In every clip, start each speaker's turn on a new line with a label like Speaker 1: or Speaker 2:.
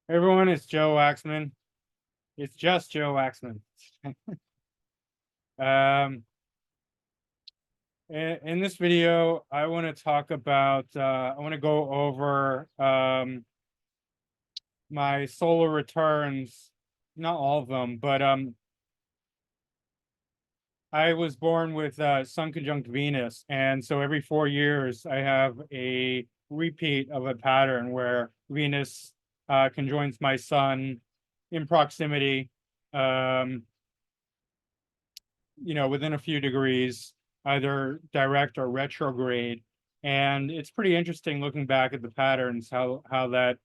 Speaker 1: Everyone, it's Joe Waxman. It's just Joe Waxman. um, in this video, I want to talk about, I want to go over my solar returns, not all of them, but I was born with Sun conjunct Venus. And so every 4 years, I have a repeat of a pattern where Venus conjoins my Sun in proximity. Um, within a few degrees, either direct or retrograde. And it's pretty interesting looking back at the patterns, how that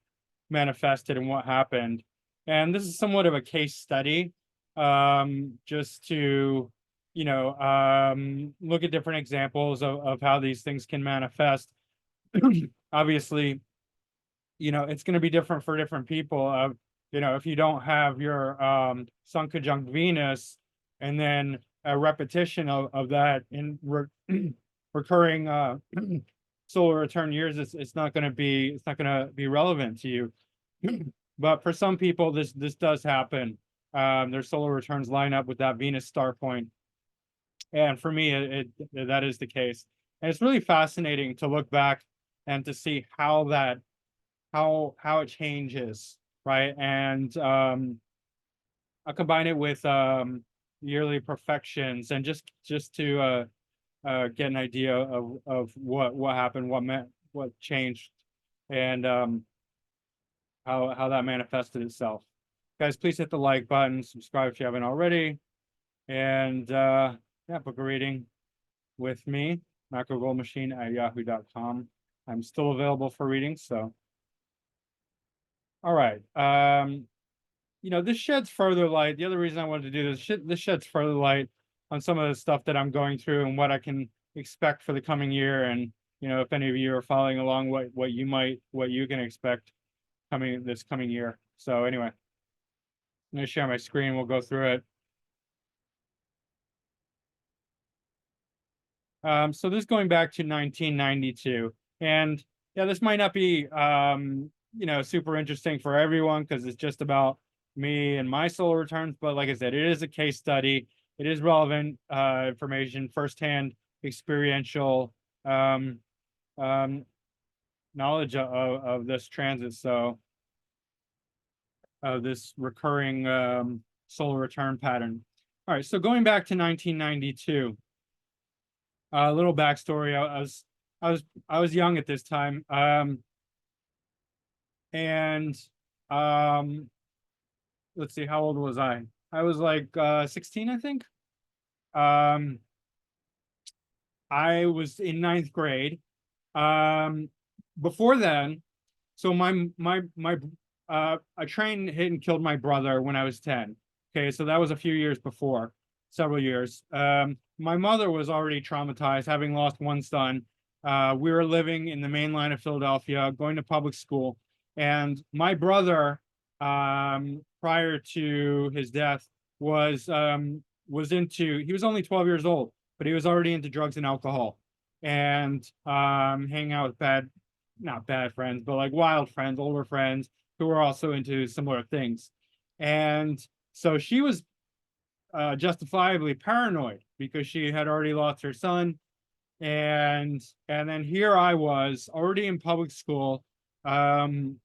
Speaker 1: manifested and what happened. And this is somewhat of a case study, just to, look at different examples of how these things can manifest. Obviously, it's going to be different for different people. If you don't have your Sun conjunct Venus, and then a repetition of that in recurring solar return years, it's not going to be relevant to you. But for some people, this does happen. Their solar returns line up with that Venus star point, and for me, that is the case. And it's really fascinating to look back and to see how it changes, right? And I'll combine it with yearly perfections, and just to get an idea of what happened, what changed, and how that manifested itself. Guys, please hit the like button, subscribe if you haven't already, and yeah, book a reading with me, macrogoldmachine@yahoo.com. I'm still available for readings, so all right. This sheds further light. The other reason I wanted to do this sheds further light on some of the stuff that I'm going through and what I can expect for the coming year. And if any of you are following along, what you can expect this coming year. So anyway, I'm going to share my screen. We'll go through it. So this is going back to 1992, and yeah, this might not be super interesting for everyone because it's just about me and my solar returns. But like I said, it is a case study. It is relevant information, firsthand experiential knowledge of this transit. So this recurring solar return pattern. All right, so going back to 1992. A little backstory. I was young at this time, and let's see, how old was I? I was like 16, I think. Um, I was in ninth grade. Before then, so a train hit and killed my brother when I was 10. Okay, so that was a few years before, several years. My mother was already traumatized, having lost one son. We were living in the main line of Philadelphia, going to public school, and my brother, prior to his death, he was only 12 years old, but he was already into drugs and alcohol, and hanging out with not bad friends, but like wild friends, older friends who were also into similar things. And so she was justifiably paranoid because she had already lost her son. And then here I was already in public school, ninth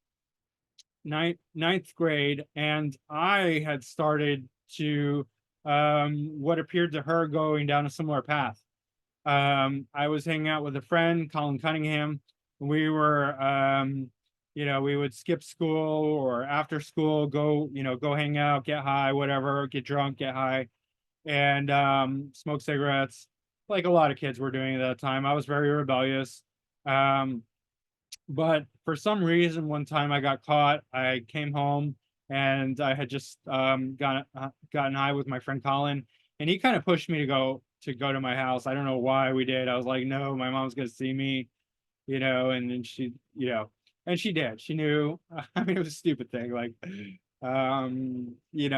Speaker 1: grade, and I had started to what appeared to her going down a similar path. I was hanging out with a friend, Colin Cunningham. We were we would skip school or after school, go hang out, get high, whatever, get drunk, get high, and smoke cigarettes, like a lot of kids were doing at that time. I was very rebellious. But for some reason, one time I got caught. I came home and I had just gotten high with my friend Colin, and he kind of pushed me to go to my house. I don't know why we did. I was like, no, my mom's gonna see me, and then and she did. She knew. I mean, it was a stupid thing. Like,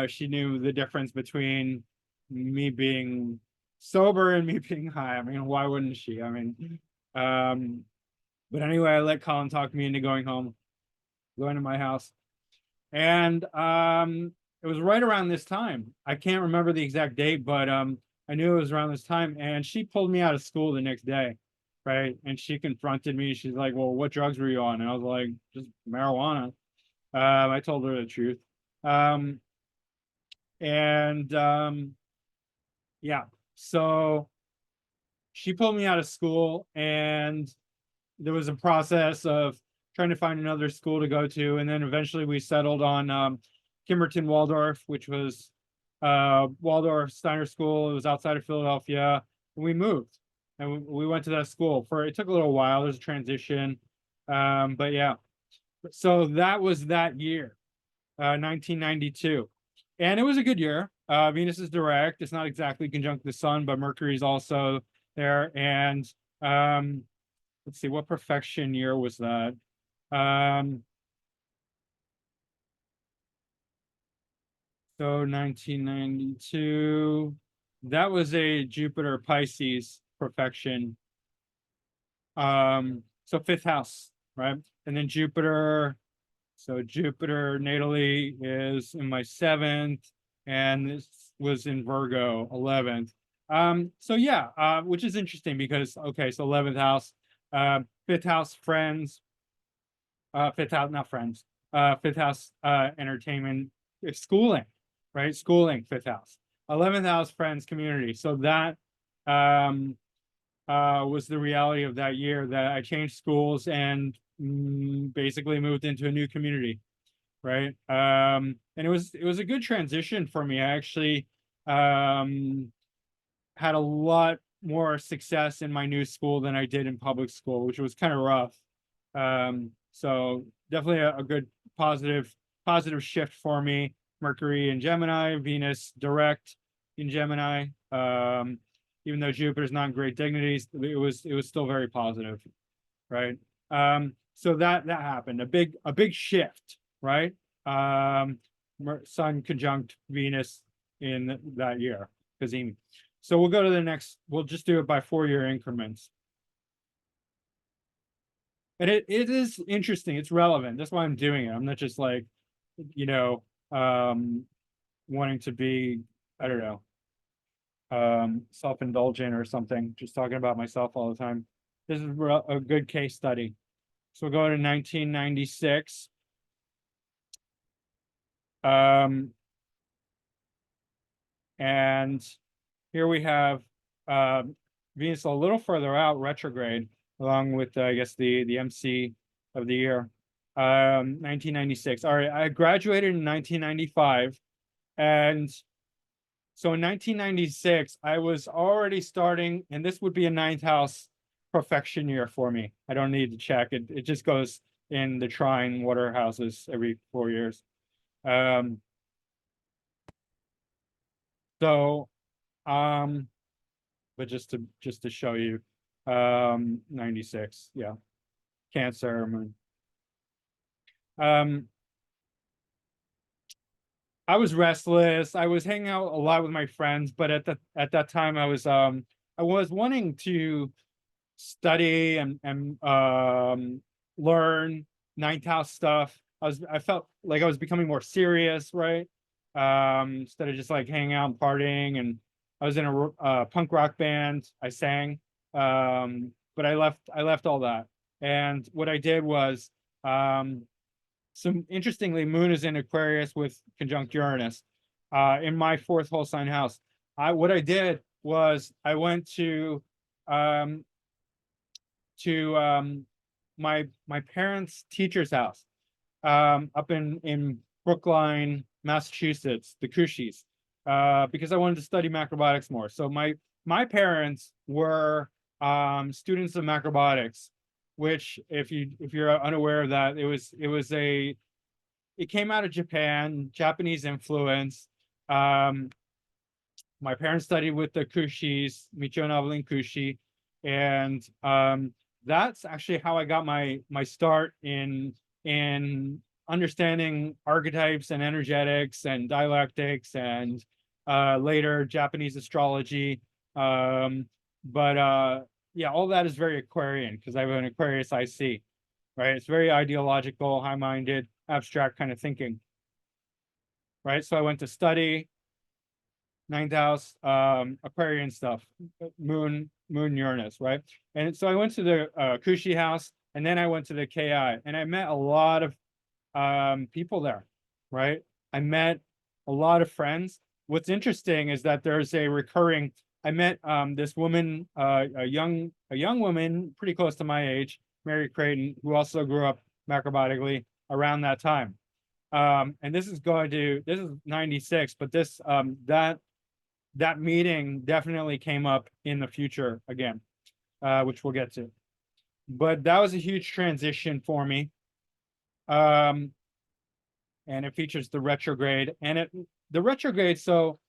Speaker 1: she knew the difference between me being sober and me being high. I mean, why wouldn't she? I mean, but anyway, I let Colin talk me into going home, going to my house. And it was right around this time. I can't remember the exact date, but I knew it was around this time. And she pulled me out of school the next day, right? And she confronted me. She's like, "Well, what drugs were you on?" And I was like, "Just marijuana." I told her the truth. Um, and yeah, so she pulled me out of school, and there was a process of trying to find another school to go to, and then eventually we settled on Kimmerton Waldorf, which was Waldorf Steiner School. It was outside of Philadelphia, and we moved, and we went to that school. For it took a little while. There's a transition, but yeah. So that was that year, 1992, and it was a good year. Venus is direct. It's not exactly conjunct the sun, but Mercury is also there, and um, let's see, what perfection year was that? Um, so 1992, that was a Jupiter Pisces perfection. So fifth house, right? And then Jupiter, so Jupiter natally is in my seventh, and this was in Virgo, 11th. So yeah, which is interesting because okay, so 11th house, fifth house, friends, fifth house, not friends, fifth house, entertainment, schooling, right? Schooling, fifth house, 11th house, friends, community. So that um, was the reality of that year that I changed schools and basically moved into a new community, right? And it was a good transition for me. I actually had a lot more success in my new school than I did in public school, which was kind of rough. So definitely a good positive shift for me. Mercury in Gemini, Venus direct in Gemini. Even though Jupiter's not in great dignities, it was still very positive, right? So that happened. A big shift, right? Um, Sun conjunct Venus in that year, Kazim. So we'll go to the next. We'll just do it by 4-year increments. And it is interesting. It's relevant. That's why I'm doing it. I'm not just like, you know, wanting to be, I don't know, self-indulgent or something, just talking about myself all the time. This is a good case study. So we'll go to 1996. Um, and here we have Venus a little further out, retrograde, along with I guess the MC of the year, 1996. All right, I graduated in 1995, and so in 1996, I was already starting, and this would be a ninth house perfection year for me. I don't need to check it; it just goes in the trine water houses every 4 years. Um, so um, but just to show you, 96, yeah, Cancer moon. Um, I was restless. I was hanging out a lot with my friends, but at that time I was wanting to study and learn ninth house stuff. I felt like I was becoming more serious, right? Instead of just like hanging out and partying. And I was in a punk rock band. I sang, but I left all that. And what I did was, some interestingly, Moon is in Aquarius with conjunct Uranus, in my fourth whole sign house. What I did was I went um, to my parents' teacher's house, up in Brookline, Massachusetts, the Cushies, because I wanted to study macrobiotics more. So my parents were students of macrobiotics, which if you're unaware of that, it came out of Japan, Japanese influence. Um, my parents studied with the Kushis, Michio and Evelyn Kushi, and that's actually how I got my start in understanding archetypes and energetics and dialectics, and later Japanese astrology. Um, but yeah, all that is very Aquarian because I have an Aquarius IC, right? It's very ideological, high-minded, abstract kind of thinking. right? So I went to study, ninth house, Aquarian stuff, moon Uranus, right? And so I went to the Kushi house, and then I went to the KI, and I met a lot of people there, right? I met a lot of friends. What's interesting is that there's a recurring. I met this woman, a young woman, pretty close to my age, Mary Creighton, who also grew up macrobotically around that time. And this is 96, but that meeting definitely came up in the future again, which we'll get to. But that was a huge transition for me. And it features the retrograde, and the retrograde. So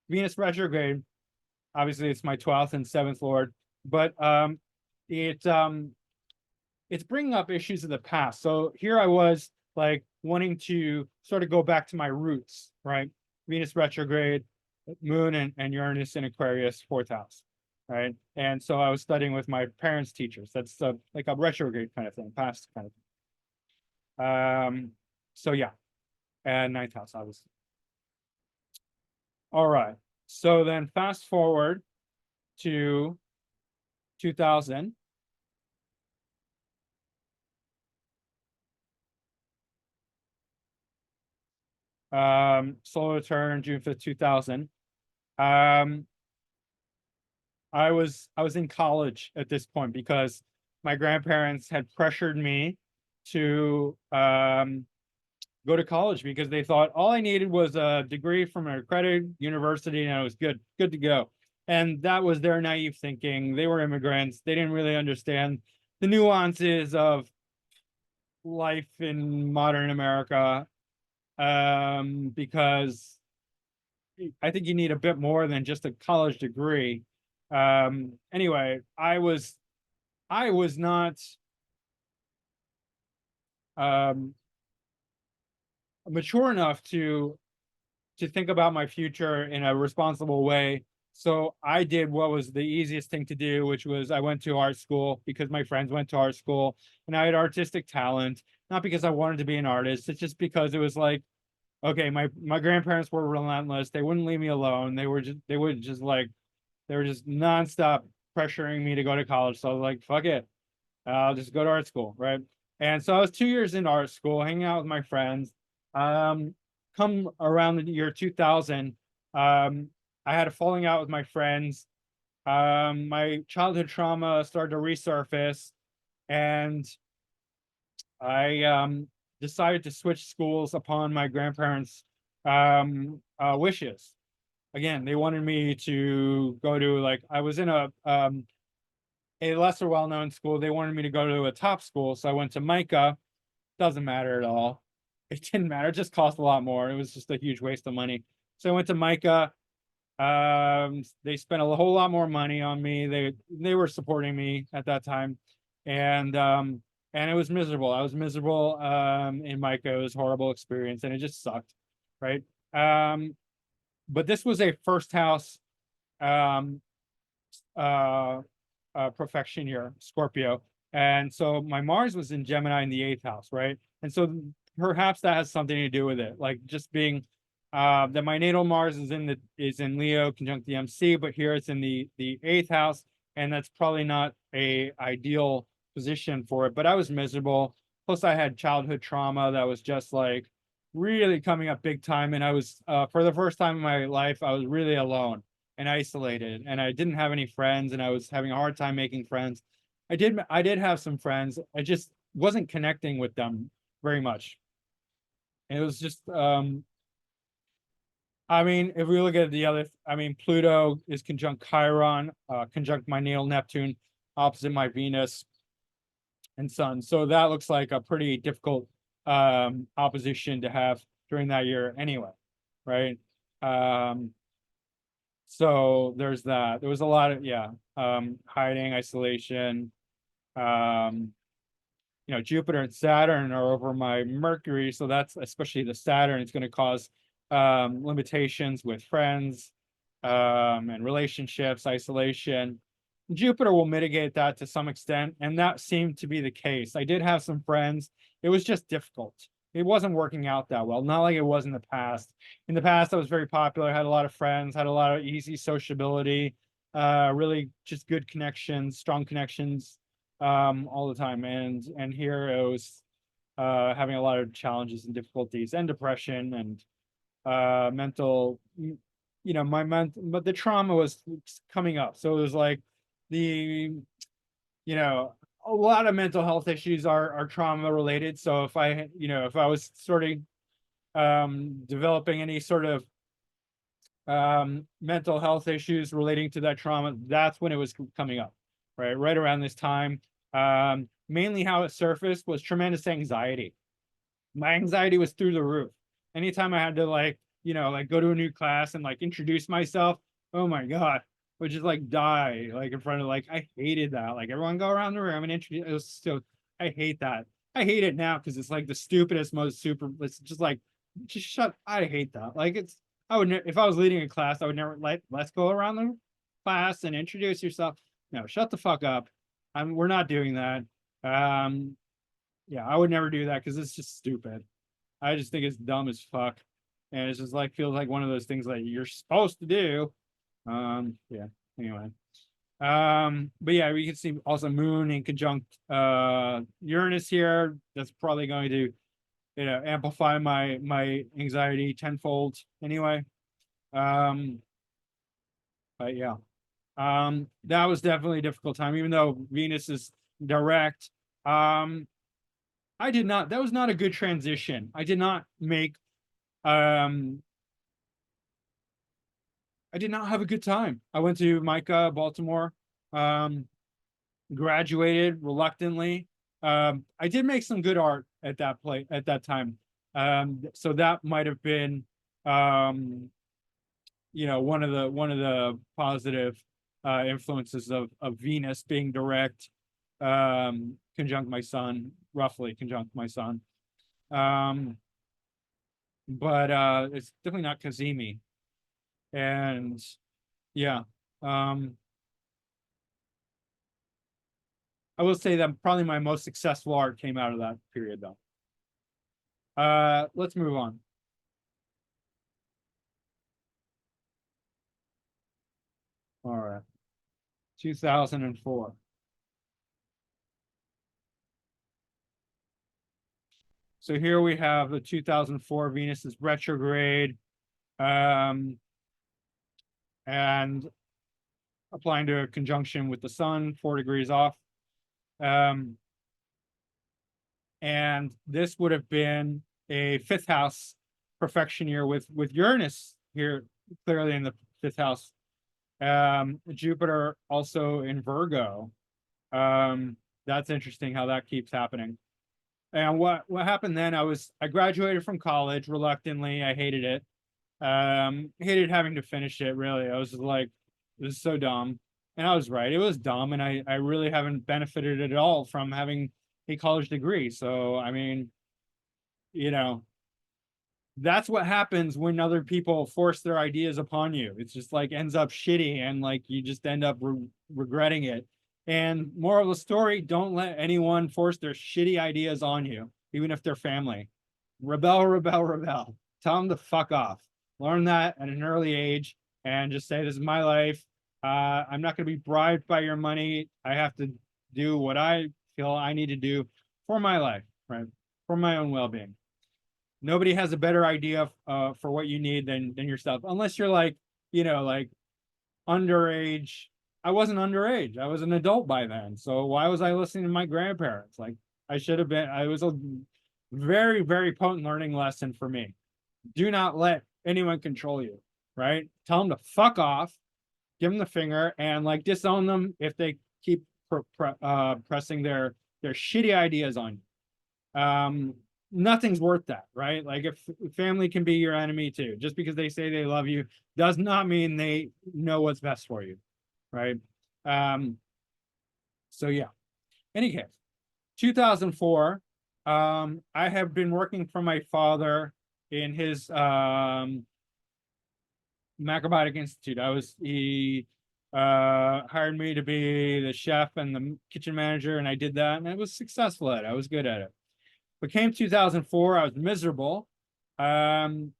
Speaker 1: Venus retrograde, obviously it's my 12th and 7th lord, but it's bringing up issues of the past. So here I was like wanting to sort of go back to my roots, right? Venus retrograde, moon and Uranus in Aquarius, 4th house, right? And so I was studying with my parents' teachers. That's like a retrograde kind of thing, past kind of thing. So yeah, and 9th house, obviously. All right. So then fast forward to 2000. Solar return June 5th, 2000. Um, I was in college at this point because my grandparents had pressured me to go to college because they thought all I needed was a degree from an accredited university and I was good to go. And that was their naive thinking. They were immigrants. They didn't really understand the nuances of life in modern America, because I think you need a bit more than just a college degree. Anyway, I was not mature enough to think about my future in a responsible way. So I did what was the easiest thing to do, which was I went to art school because my friends went to art school and I had artistic talent, not because I wanted to be an artist. It's just because it was like, okay, my grandparents were relentless. They wouldn't leave me alone. They were just nonstop pressuring me to go to college. So I was like, fuck it. I'll just go to art school, right? And so I was 2 years in art school, hanging out with my friends. Come around the year 2000, I had a falling out with my friends. My childhood trauma started to resurface, and I decided to switch schools upon my grandparents' wishes. Again, they wanted me to go to, like, I was in a lesser well-known school. They wanted me to go to a top school, so I went to Micah. Doesn't matter at all. It didn't matter. It just cost a lot more. It was just a huge waste of money. So I went to Micah. They spent a whole lot more money on me. They were supporting me at that time, and it was miserable. I was miserable in Micah. It was a horrible experience, and it just sucked, right? But this was a first house um, perfection year, Scorpio. And so my Mars was in Gemini in the 8th house, right? And so perhaps that has something to do with it, like just being that my natal Mars is in Leo conjunct the MC, but here it's in the 8th house, and that's probably not a ideal position for it. But I was miserable. Plus, I had childhood trauma that was just like really coming up big time, and I was for the first time in my life, I was really alone and isolated, and I didn't have any friends, and I was having a hard time making friends. I did have some friends. I just wasn't connecting with them very much. And it was just I mean, if we look at the other, I mean, Pluto is conjunct Chiron, conjunct my natal Neptune, opposite my Venus and Sun. So that looks like a pretty difficult opposition to have during that year anyway, right? So there's that. There was a lot of, yeah, hiding, isolation. Jupiter and Saturn are over my Mercury, so that's, especially the Saturn, it's going to cause limitations with friends and relationships, isolation. Jupiter will mitigate that to some extent, and that seemed to be the case. I did have some friends. It was just difficult, it wasn't working out that well. Not like it was in the past. In the past, I was very popular, had a lot of friends, had a lot of easy sociability, really just good connections, strong connections, all the time. And here it was having a lot of challenges and difficulties and depression and mental, but the trauma was coming up. So it was like the, a lot of mental health issues are trauma related. So if I was sort of developing any sort of mental health issues relating to that trauma, that's when it was coming up, right around this time. Mainly how it surfaced was tremendous anxiety. My anxiety was through the roof. Anytime I had to like go to a new class and like introduce myself, oh my God, would just like die like in front of, like, I hated that. Like, everyone go around the room and introduce. It was still, I hate that. I hate it now because it's like the stupidest, most super. It's just like, just shut. I hate that. Like, I would if I was leading a class, I would never like, let's go around the class and introduce yourself. No, shut the fuck up. We're not doing that. Um, yeah, I would never do that because it's just stupid. I just think it's dumb as fuck. And it's just like, feels like one of those things like you're supposed to do. Yeah, anyway. But yeah, we can see also Moon in conjunct Uranus here. That's probably going to, amplify my anxiety tenfold anyway. Um, but yeah. That was definitely a difficult time, even though Venus is direct. Um, that was not a good transition. Um, I did not have a good time. I went to Micah, Baltimore, um, graduated reluctantly. I did make some good art at that time. So that might have been, one of the positive influences of Venus being direct, conjunct my sun, roughly conjunct my sun. Um, but it's definitely not Kazemi. And yeah, um, I will say that probably my most successful art came out of that period, though. Let's move on. All right, 2004. So here we have the 2004 Venus is retrograde, um, and applying to a conjunction with the sun, 4 degrees off. Um, and this would have been a fifth house perfection year with Uranus here clearly in the fifth house. Jupiter also in Virgo. That's interesting how that keeps happening. And what happened then? I graduated from college reluctantly. I hated it. Hated having to finish it. Really, I was just like, this is so dumb. And I was right. It was dumb, and I really haven't benefited at all from having a college degree. So I mean, you know, that's what happens when other people force their ideas upon you. It's just like ends up shitty, and like you just end up regretting it. And moral of the story, don't let anyone force their shitty ideas on you, even if they're family. Rebel, rebel, rebel. Tell them to fuck off. Learn that at an early age and just say, this is my life. I'm not going to be bribed by your money. I have to do what I feel I need to do for my life, right? For my own well-being. Nobody has a better idea for what you need than yourself, unless you're like, like underage. I wasn't underage. I was an adult by then. So why was I listening to my grandparents? Like, I should have been. I was a very, very potent learning lesson for me. Do not let anyone control you, right? Tell them to fuck off, give them the finger, and like disown them if they keep pressing their shitty ideas on you. Nothing's worth that, right? Like, if family can be your enemy too, just because they say they love you does not mean they know what's best for you, right? So yeah. Any case, 2004, I have been working for my father in his Macrobiotic Institute. He hired me to be the chef and the kitchen manager, and I did that, and I was successful at it. I was good at it. But came 2004, I was miserable. Um,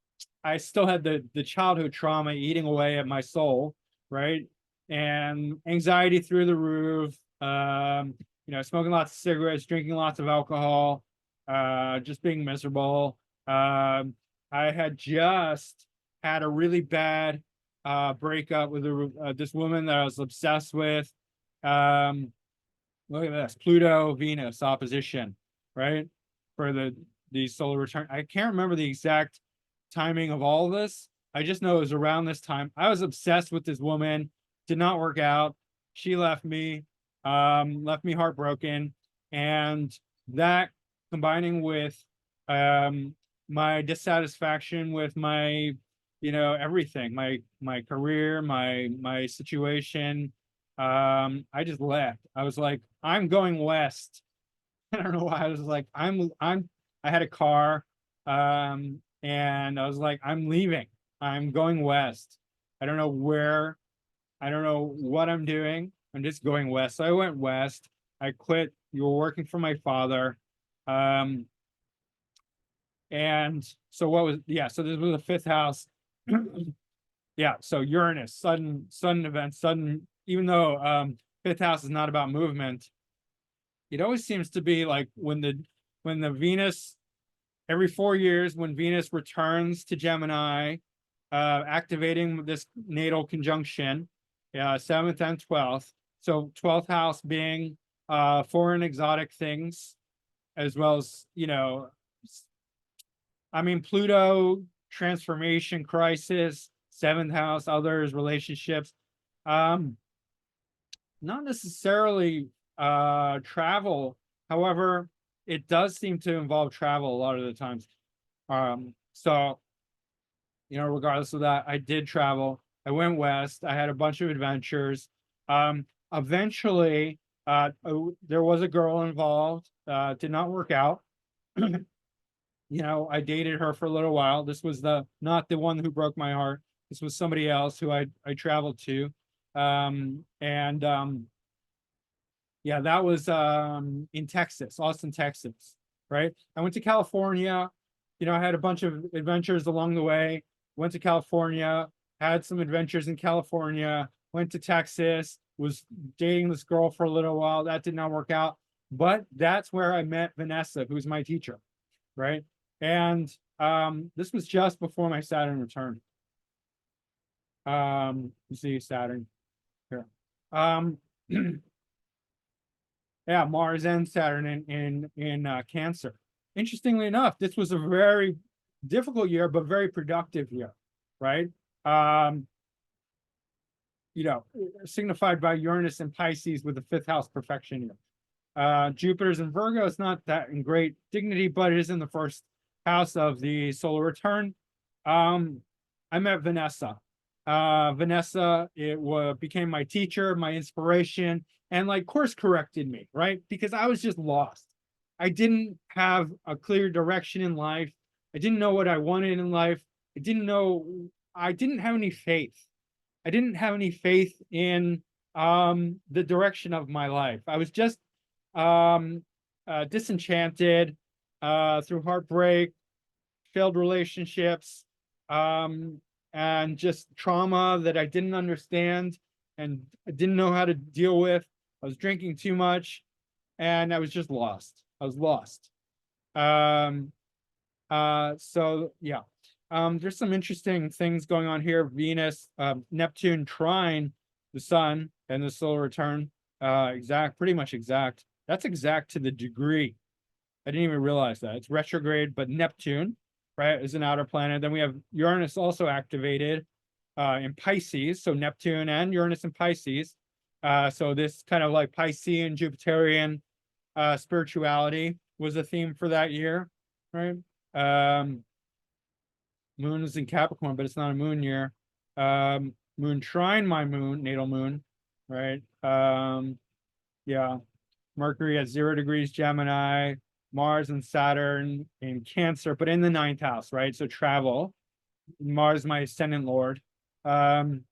Speaker 1: I still had the childhood trauma eating away at my soul, right? And anxiety through the roof. Smoking lots of cigarettes, drinking lots of alcohol, just being miserable. I had just had a really bad breakup with this woman that I was obsessed with. Um, Look at this, Pluto Venus opposition, right? For the solar return. I can't remember the exact timing of all of this. I just know it was around this time. I was obsessed with this woman, did not work out. She left me heartbroken. And that combining with my dissatisfaction with my, everything, my career, my situation. I just left. I was like, I'm going west. I don't know why. I was like, I had a car. And I was like, I'm leaving. I'm going west. I don't know where, I don't know what I'm doing. I'm just going west. So I went west. I quit. You were working for my father. Um, and so so this was the fifth house. Yeah, so Uranus, sudden events, even though fifth house is not about movement, it always seems to be like when the Venus, every 4 years, when Venus returns to Gemini, activating this natal conjunction, 7th and 12th. So 12th house being foreign exotic things, as well as, Pluto, transformation, crisis, 7th house, others, relationships. Um, Not necessarily travel. However, it does seem to involve travel a lot of the times. So, regardless of that, I did travel. I went west. I had a bunch of adventures. Eventually, there was a girl involved. Did not work out. I dated her for a little while. This was not the one who broke my heart. This was somebody else who I traveled to. And yeah, that was in Texas, Austin, Texas, right? I went to California. I had a bunch of adventures along the way. Went to California, had some adventures in California, went to Texas, was dating this girl for a little while. That did not work out. But that's where I met Vanessa, who's my teacher, right? And this was just before my Saturn return. You see Saturn here. Yeah, Mars and Saturn in Cancer. Interestingly enough, this was a very difficult year, but very productive year, right? Um, Signified by Uranus and Pisces with the fifth house perfection year. Jupiter's in Virgo. It's not that in great dignity, but it is in the first house of the solar return. I met Vanessa. Vanessa, became my teacher, my inspiration, and like course corrected me, right? Because I was just lost. I didn't have a clear direction in life. I didn't know what I wanted in life. I didn't have any faith. I didn't have any faith in the direction of my life. I was just disenchanted through heartbreak, failed relationships, and just trauma that I didn't understand and I didn't know how to deal with. I was drinking too much and I was just lost. I was lost. So yeah. There's some interesting things going on here. Venus, Neptune trine the sun and the solar return. Pretty much exact. That's exact to the degree. I didn't even realize that. It's retrograde, but Neptune, right, is an outer planet. Then we have Uranus also activated in Pisces. So Neptune and Uranus in Pisces. So this kind of like Piscean, Jupiterian spirituality was a theme for that year, right? Moon is in Capricorn, but it's not a moon year. Moon trine my moon, natal moon, right? Yeah. Mercury at 0 degrees Gemini, Mars and Saturn in Cancer, but in the 9th house, right? So travel. Mars, my ascendant lord. And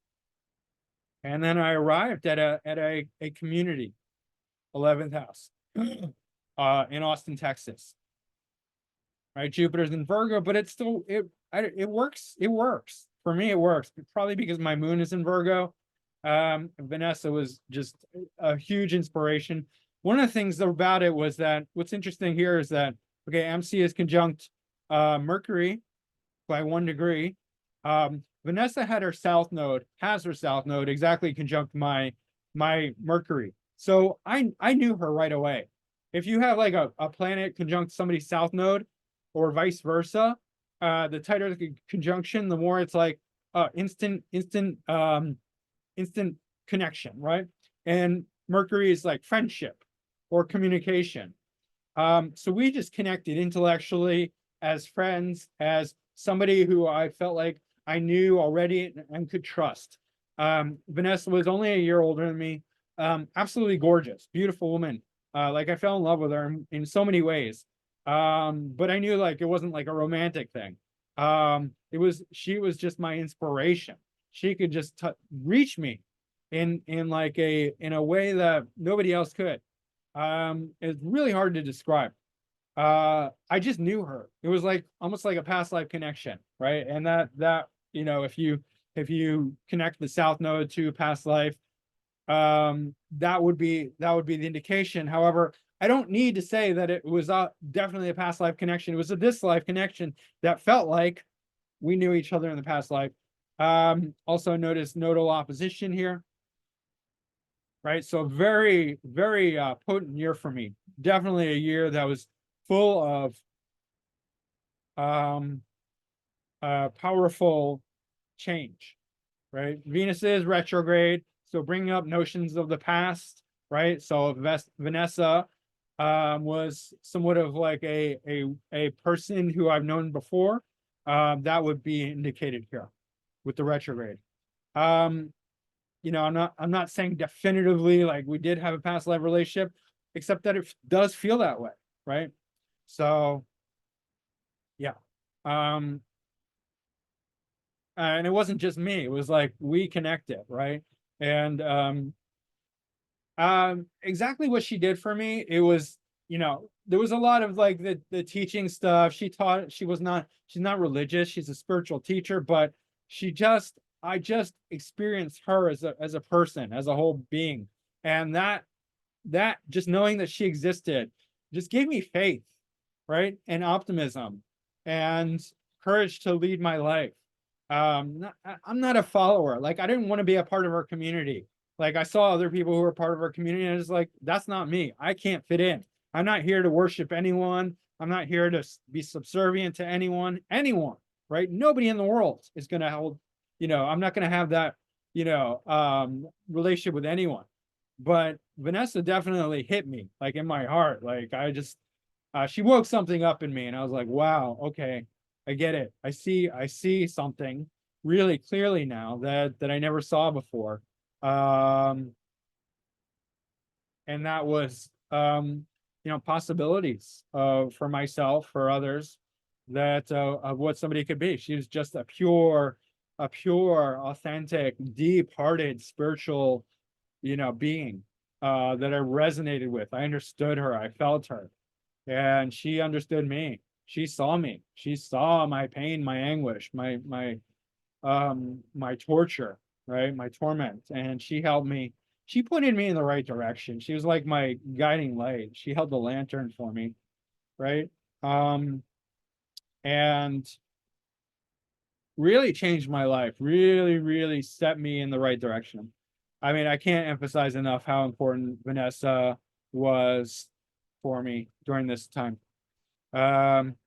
Speaker 1: then I arrived at a community, 11th house, in Austin, Texas. right? Jupiter's in Virgo, but it's still it works. It works for me. It works probably because my moon is in Virgo. Vanessa was just a huge inspiration. One of the things about it was that what's interesting here is that okay, MC is conjunct Mercury by 1 degree. Vanessa had her south node, has her south node exactly conjunct my Mercury. So I knew her right away. If you have like a planet conjunct somebody's south node or vice versa, the tighter the conjunction, the more it's like instant connection, right? And Mercury is like friendship or communication. So we just connected intellectually as friends, as somebody who I felt like I knew already and could trust. Vanessa was only a year older than me. Absolutely gorgeous, beautiful woman. Like I fell in love with her in so many ways. But I knew like it wasn't like a romantic thing. She was just my inspiration. She could just reach me in like in a way that nobody else could. It's really hard to describe. I just knew her. It was like almost like a past life connection, right? And that if you connect the south node to past life, that would be the indication. However, I don't need to say that it was definitely a past life connection. It was a this life connection that felt like we knew each other in the past life. Also notice nodal opposition here, right? So very, very potent year for me. Definitely a year that was full of powerful change, right? Venus is retrograde, so bringing up notions of the past, right? So Vanessa was somewhat of like a person who I've known before. That would be indicated here with the retrograde. I'm not saying definitively like we did have a past life relationship, except that it does feel that way, right? So yeah. And it wasn't just me, it was like we connected, right? And exactly what she did for me, it was, there was a lot of like the teaching stuff. She taught, she's not religious, she's a spiritual teacher, but I just experienced her as a person, as a whole being. And that just knowing that she existed just gave me faith, right? And optimism and courage to lead my life. I'm not a follower. Like I didn't want to be a part of our community. Like I saw other people who were part of our community, and it's like, that's not me. I can't fit in. I'm not here to worship anyone. I'm not here to be subservient to anyone, right? Nobody in the world is going to hold, I'm not going to have that, relationship with anyone. But Vanessa definitely hit me like in my heart. Like she woke something up in me, and I was like, wow, okay, I get it. I see something really clearly now that I never saw before. And that was possibilities for myself, for others, that of what somebody could be. She was just a pure, authentic, deep-hearted, spiritual, being that I resonated with. I understood her. I felt her, and she understood me. She saw me. She saw my pain, my anguish, my torture, right? My torment. And she helped me. She pointed me in the right direction. She was like my guiding light. She held the lantern for me, right? And really changed my life, really, really set me in the right direction. I mean, I can't emphasize enough how important Vanessa was for me during this time.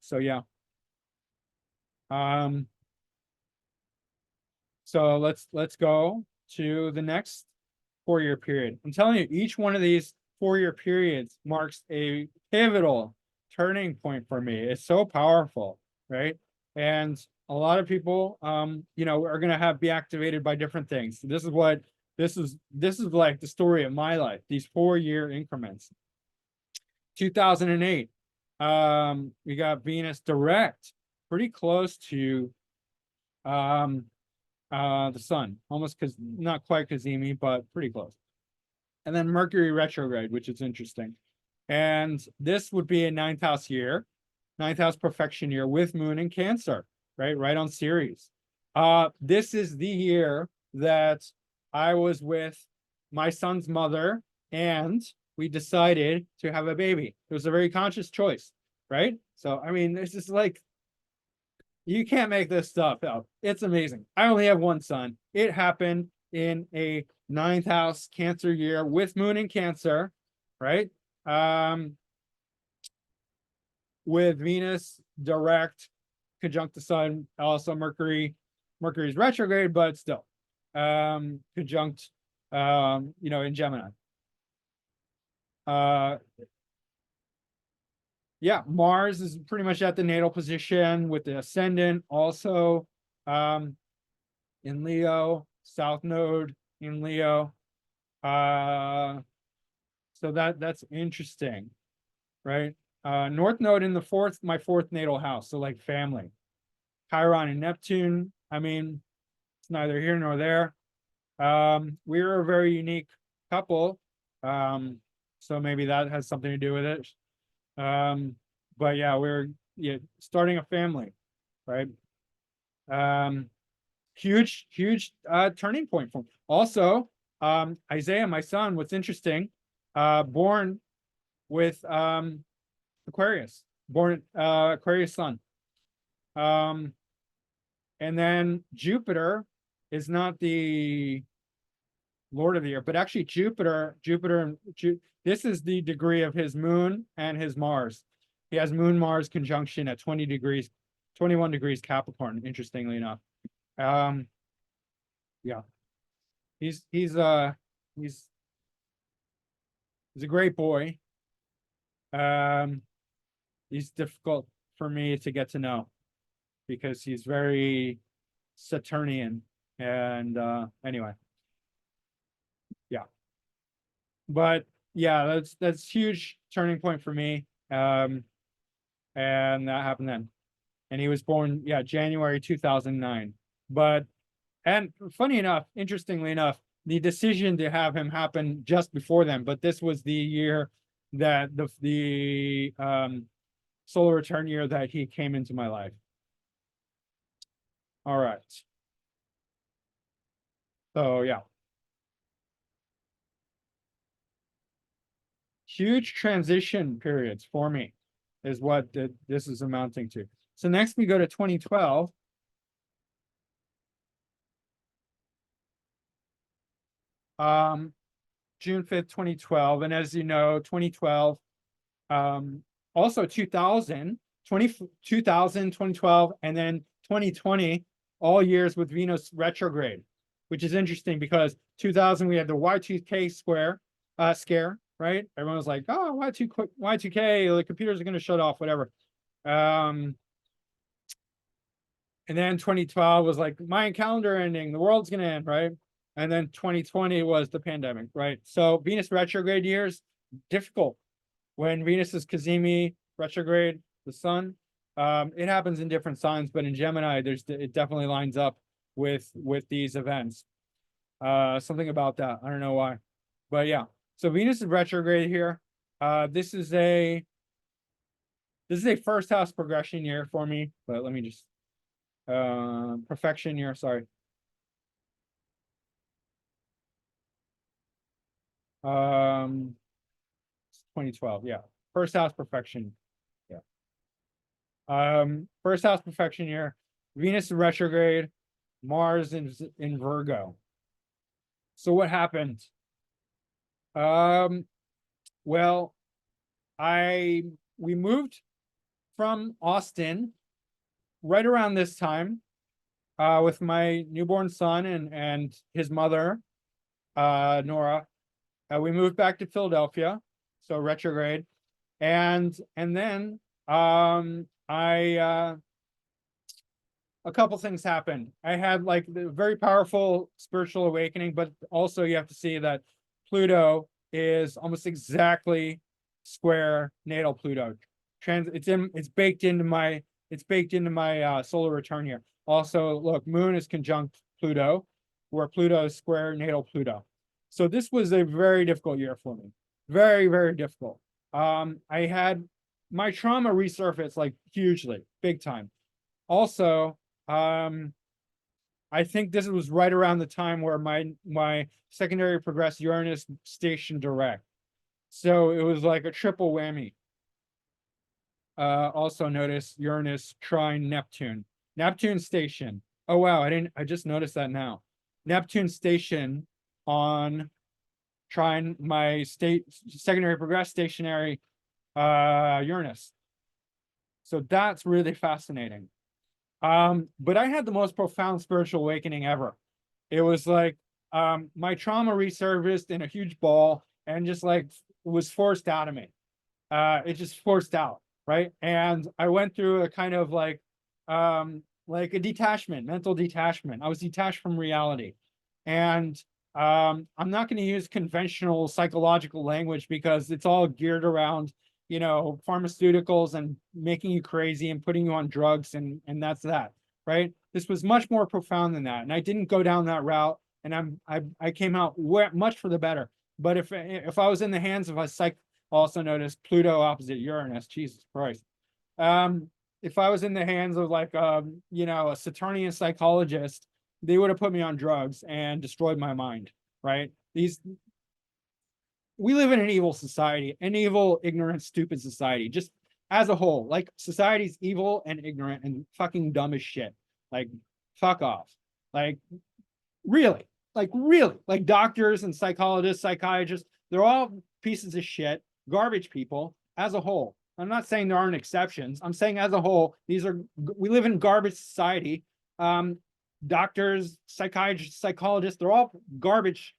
Speaker 1: So yeah. So let's go to the next 4-year period. I'm telling you, each one of these 4-year periods marks a pivotal turning point for me. It's so powerful, right? And a lot of people are gonna be activated by different things. This is like the story of my life, these 4-year increments. 2008, we got Venus direct, pretty close to the sun, almost not quite Kazemi, but pretty close. And then Mercury retrograde, which is interesting. And this would be a 9th house year. ninth house perfection year with moon in Cancer, right on Ceres. This is the year that I was with my son's mother, and we decided to have a baby. It was a very conscious choice, right? So, I mean, this is like, you can't make this stuff up. It's amazing. I only have one son. It happened in a ninth house Cancer year with moon in Cancer, right? With Venus direct, conjunct the sun, also Mercury's retrograde, but still, conjunct, in Gemini. Yeah, Mars is pretty much at the natal position with the ascendant also, in Leo, South Node in Leo. So that's interesting, right? North Node in my fourth natal house, so like family. Chiron and Neptune, I mean, it's neither here nor there. We're a very unique couple, so maybe that has something to do with it. But yeah, we're starting a family, right? Huge turning point for him. Also, Isaiah, my son, what's interesting, born with Aquarius, born Aquarius sun. And then Jupiter is not the Lord of the year, but actually Jupiter, this is the degree of his moon and his Mars. He has moon Mars conjunction at 20 degrees, 21 degrees Capricorn, interestingly enough. Yeah. He's a great boy. He's difficult for me to get to know because he's very Saturnian. And anyway. Yeah. But yeah, that's huge turning point for me. And that happened then. And he was born, January 2009. And funny enough, interestingly enough, the decision to have him happen just before then, but this was the year that the solar return year that he came into my life. All right. So yeah. Huge transition periods for me is what this is amounting to. So next we go to 2012. June 5th, 2012. And as you know, 2012, also 2000, 2012, and then 2020, all years with Venus retrograde, which is interesting because 2000, we had the Y2K scare, right? Everyone was like, oh, Y2K, the computers are going to shut off, whatever. And then 2012 was like Mayan calendar ending, the world's going to end, right? And then 2020 was the pandemic, right? So Venus retrograde years, difficult. When Venus is Cazimi retrograde, the sun, it happens in different signs, but in Gemini, it definitely lines up with these events. Something about that, I don't know why, but yeah. So Venus is retrograde here. This is a first house progression year for me, but let me just perfection year, sorry. 2012, yeah. First house perfection. Yeah. First house perfection year. Venus in retrograde, Mars in Virgo. So what happened? Well, we moved from Austin right around this time, with my newborn son and his mother, Nora. We moved back to Philadelphia, so retrograde, and then a couple things happened. I had like the very powerful spiritual awakening, but also you have to see that Pluto is almost exactly square natal Pluto. It's baked into my solar return here. Also, look, Moon is conjunct Pluto, where Pluto is square natal Pluto. So this was a very difficult year for me. Very, very difficult. I had my trauma resurfaced like hugely, big time. Also, I think this was right around the time where my secondary progressed Uranus station direct. So it was like a triple whammy. Also notice Uranus trine Neptune. Neptune station. Oh wow, I just noticed that now. Neptune station on trine my state secondary progressed stationary Uranus. So that's really fascinating. But I had the most profound spiritual awakening ever. It was like my trauma resurfaced in a huge ball and just like was forced out of me. It just forced out, right? And I went through a kind of like a detachment, mental detachment. I was detached from reality. And I'm not going to use conventional psychological language because it's all geared around, you know, pharmaceuticals and making you crazy and putting you on drugs, and that's that, right? This was much more profound than that. And I didn't go down that route, and I came out much for the better. But if I was in the hands of a also notice Pluto opposite Uranus, Jesus Christ. If I was in the hands of like you know, a Saturnian psychologist, they would have put me on drugs and destroyed my mind, right? We live in an evil society, an evil, ignorant, stupid society, just as a whole. Like, society's evil and ignorant and fucking dumb as shit. Like, fuck off. Like, really, like doctors and psychologists, psychiatrists, they're all pieces of shit, garbage people as a whole. I'm not saying there aren't exceptions. I'm saying as a whole, we live in garbage society. Doctors, psychiatrists, psychologists, they're all garbage.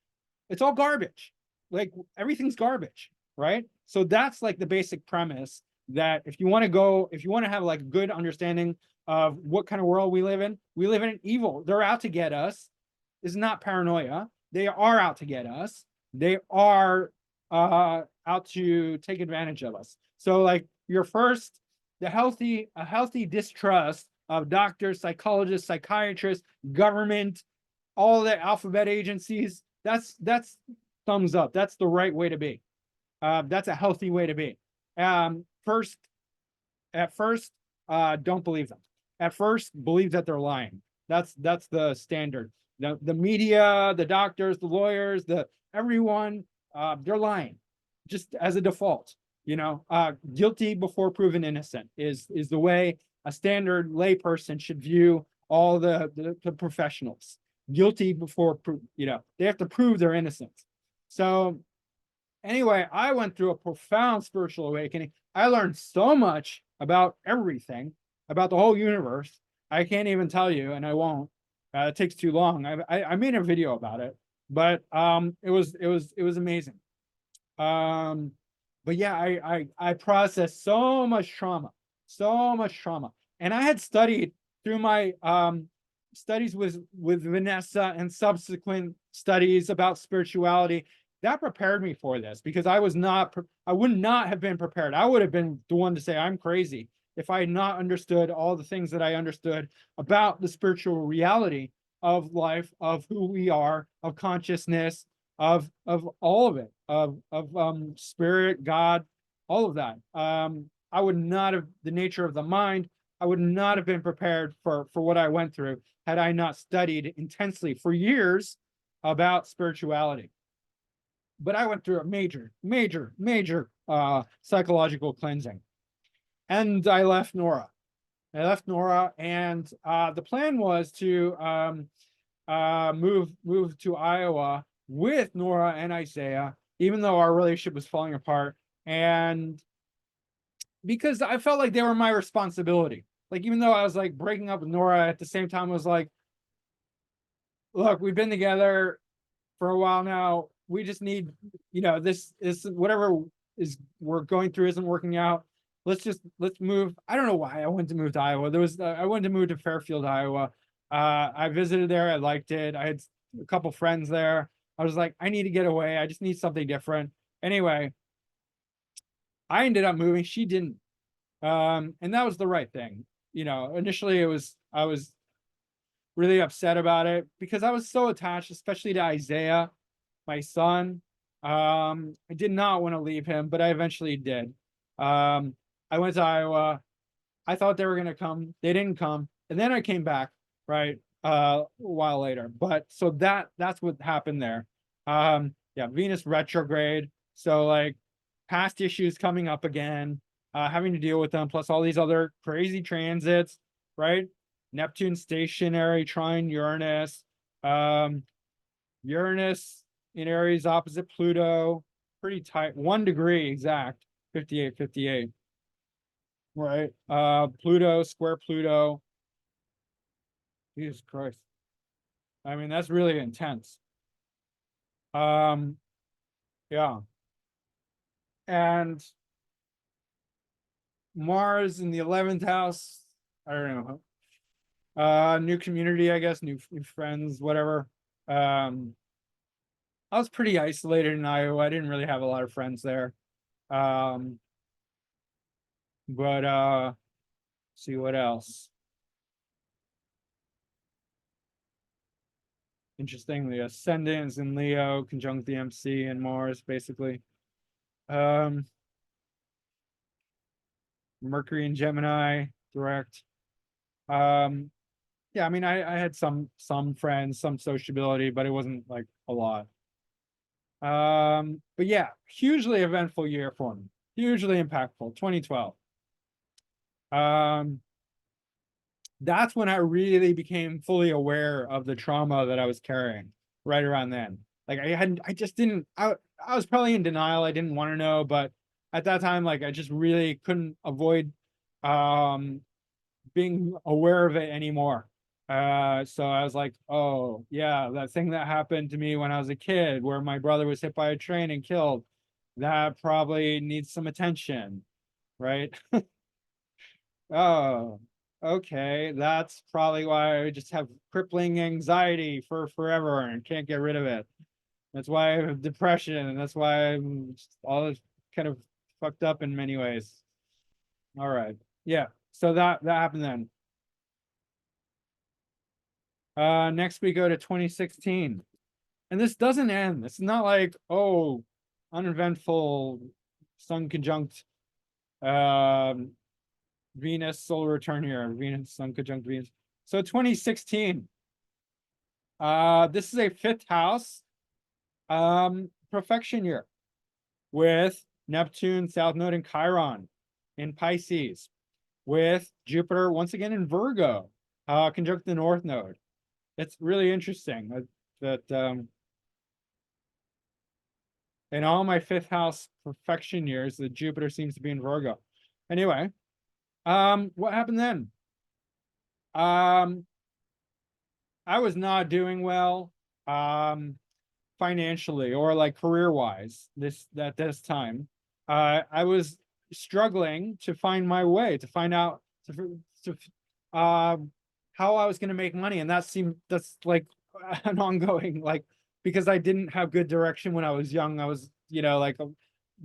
Speaker 1: It's all garbage. Like, everything's garbage, right? So that's like the basic premise, that if you want to have like a good understanding of what kind of world we live in an evil. They're out to get us. Is not paranoia. They are out to get us. They are out to take advantage of us. So like a healthy distrust of doctors, psychologists, psychiatrists, government, all the alphabet agencies. That's thumbs up. That's the right way to be. That's a healthy way to be. At first, don't believe them. At first, believe that they're lying. That's the standard. The media, the doctors, the lawyers, everyone, they're lying, just as a default. You know, guilty before proven innocent is the way a standard layperson should view all the professionals. Guilty before, you know, they have to prove their innocence. So anyway, I went through a profound spiritual awakening. I learned so much about everything, about the whole universe. I can't even tell you, and I won't. It takes too long. I made a video about it, but it was amazing. But yeah, I processed so much trauma, and I had studied through my studies with Vanessa and subsequent studies about spirituality. That prepared me for this, because I would not have been prepared. I would have been the one to say I'm crazy if I had not understood all the things that I understood about the spiritual reality of life, of who we are, of consciousness, of all of it, of spirit, God, all of that. I would not have, the nature of the mind, I would not have been prepared for what I went through had I not studied intensely for years about spirituality. But I went through a major psychological cleansing. And I left Nora. And the plan was to move to Iowa with Nora and Isaiah, even though our relationship was falling apart. And because I felt like they were my responsibility. Like, even though I was like breaking up with Nora, at the same time I was like, look, we've been together for a while now. We just need, you know, this is whatever is we're going through isn't working out. Let's move. I don't know why I wanted to move to Iowa. I wanted to move to Fairfield, Iowa. I visited there. I liked it. I had a couple friends there. I was like, I need to get away. I just need something different. Anyway, I ended up moving. She didn't. And that was the right thing. You know, initially I was really upset about it because I was so attached, especially to Isaiah, my son. I did not want to leave him, but I eventually did. I went to Iowa. I thought they were gonna come. They didn't come. And then I came back, right? A while later. But so that's what happened there. Yeah, Venus retrograde. So like past issues coming up again, having to deal with them, plus all these other crazy transits, right? Neptune stationary, trine Uranus. Uranus in Aries opposite Pluto, pretty tight, 1 degree exact, 58, 58. Right. Pluto, square Pluto. Jesus Christ. I mean, that's really intense. Um, yeah. And Mars in the 11th house. I don't know. New community, I guess, new friends, whatever. Um, I was pretty isolated in Iowa. I didn't really have a lot of friends there. Um, but see what else. Interesting, the ascendant is in Leo, conjunct the MC and Mars, basically. Um, Mercury in Gemini, direct. Um, yeah, I mean, I had some friends, some sociability, but it wasn't like a lot. But yeah, hugely eventful year for me, hugely impactful. 2012. Um, that's when I really became fully aware of the trauma that I was carrying right around then. Like I just didn't, I was probably in denial. I didn't want to know, but at that time, like I just really couldn't avoid, um, being aware of it anymore. So I was like, oh yeah, that thing that happened to me when I was a kid, where my brother was hit by a train and killed, that probably needs some attention, right? Oh, okay. That's probably why I just have crippling anxiety for forever and can't get rid of it. That's why I have depression, and that's why I'm just all this kind of fucked up in many ways. All right. Yeah. So that happened then. Next we go to 2016. And this doesn't end. It's not like, oh, uneventful sun conjunct um Venus solar return here, Venus sun conjunct Venus. So 2016. This is a fifth house perfection year with Neptune, South Node, and Chiron in Pisces, with Jupiter once again in Virgo, conjunct the North Node. It's really interesting that in all my fifth house perfection years, the Jupiter seems to be in Virgo. Anyway, what happened then? Um, I was not doing well, financially or like career wise this at this time. I was struggling to find my way, to find out to how I was going to make money, and that's like an ongoing, like, because I didn't have good direction when I was young. I was, like,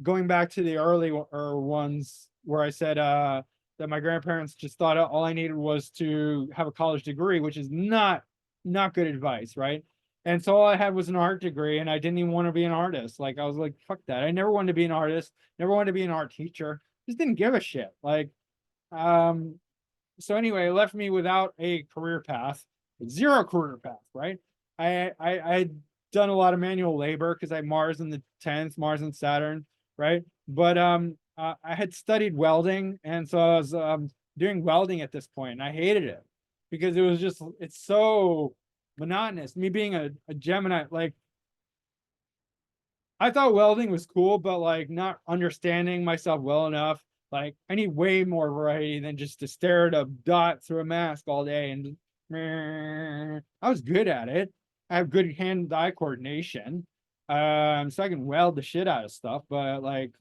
Speaker 1: going back to the early ones where I said that my grandparents just thought all I needed was to have a college degree, which is not good advice, right? And so all I had was an art degree, and I didn't even want to be an artist. Like I was like, fuck that. I never wanted to be an artist, never wanted to be an art teacher. Just didn't give a shit. Like, um, so anyway, it left me without a career path, zero career path, right? I'd done a lot of manual labor because I had Mars in the 10th, Mars and Saturn, right? But I had studied welding, and so I was doing welding at this point, and I hated it because it's so monotonous. Me being a Gemini, like, I thought welding was cool, but like not understanding myself well enough. Like I need way more variety than just to stare at a dot through a mask all day. And I was good at it. I have good hand-eye coordination. So I can weld the shit out of stuff, but like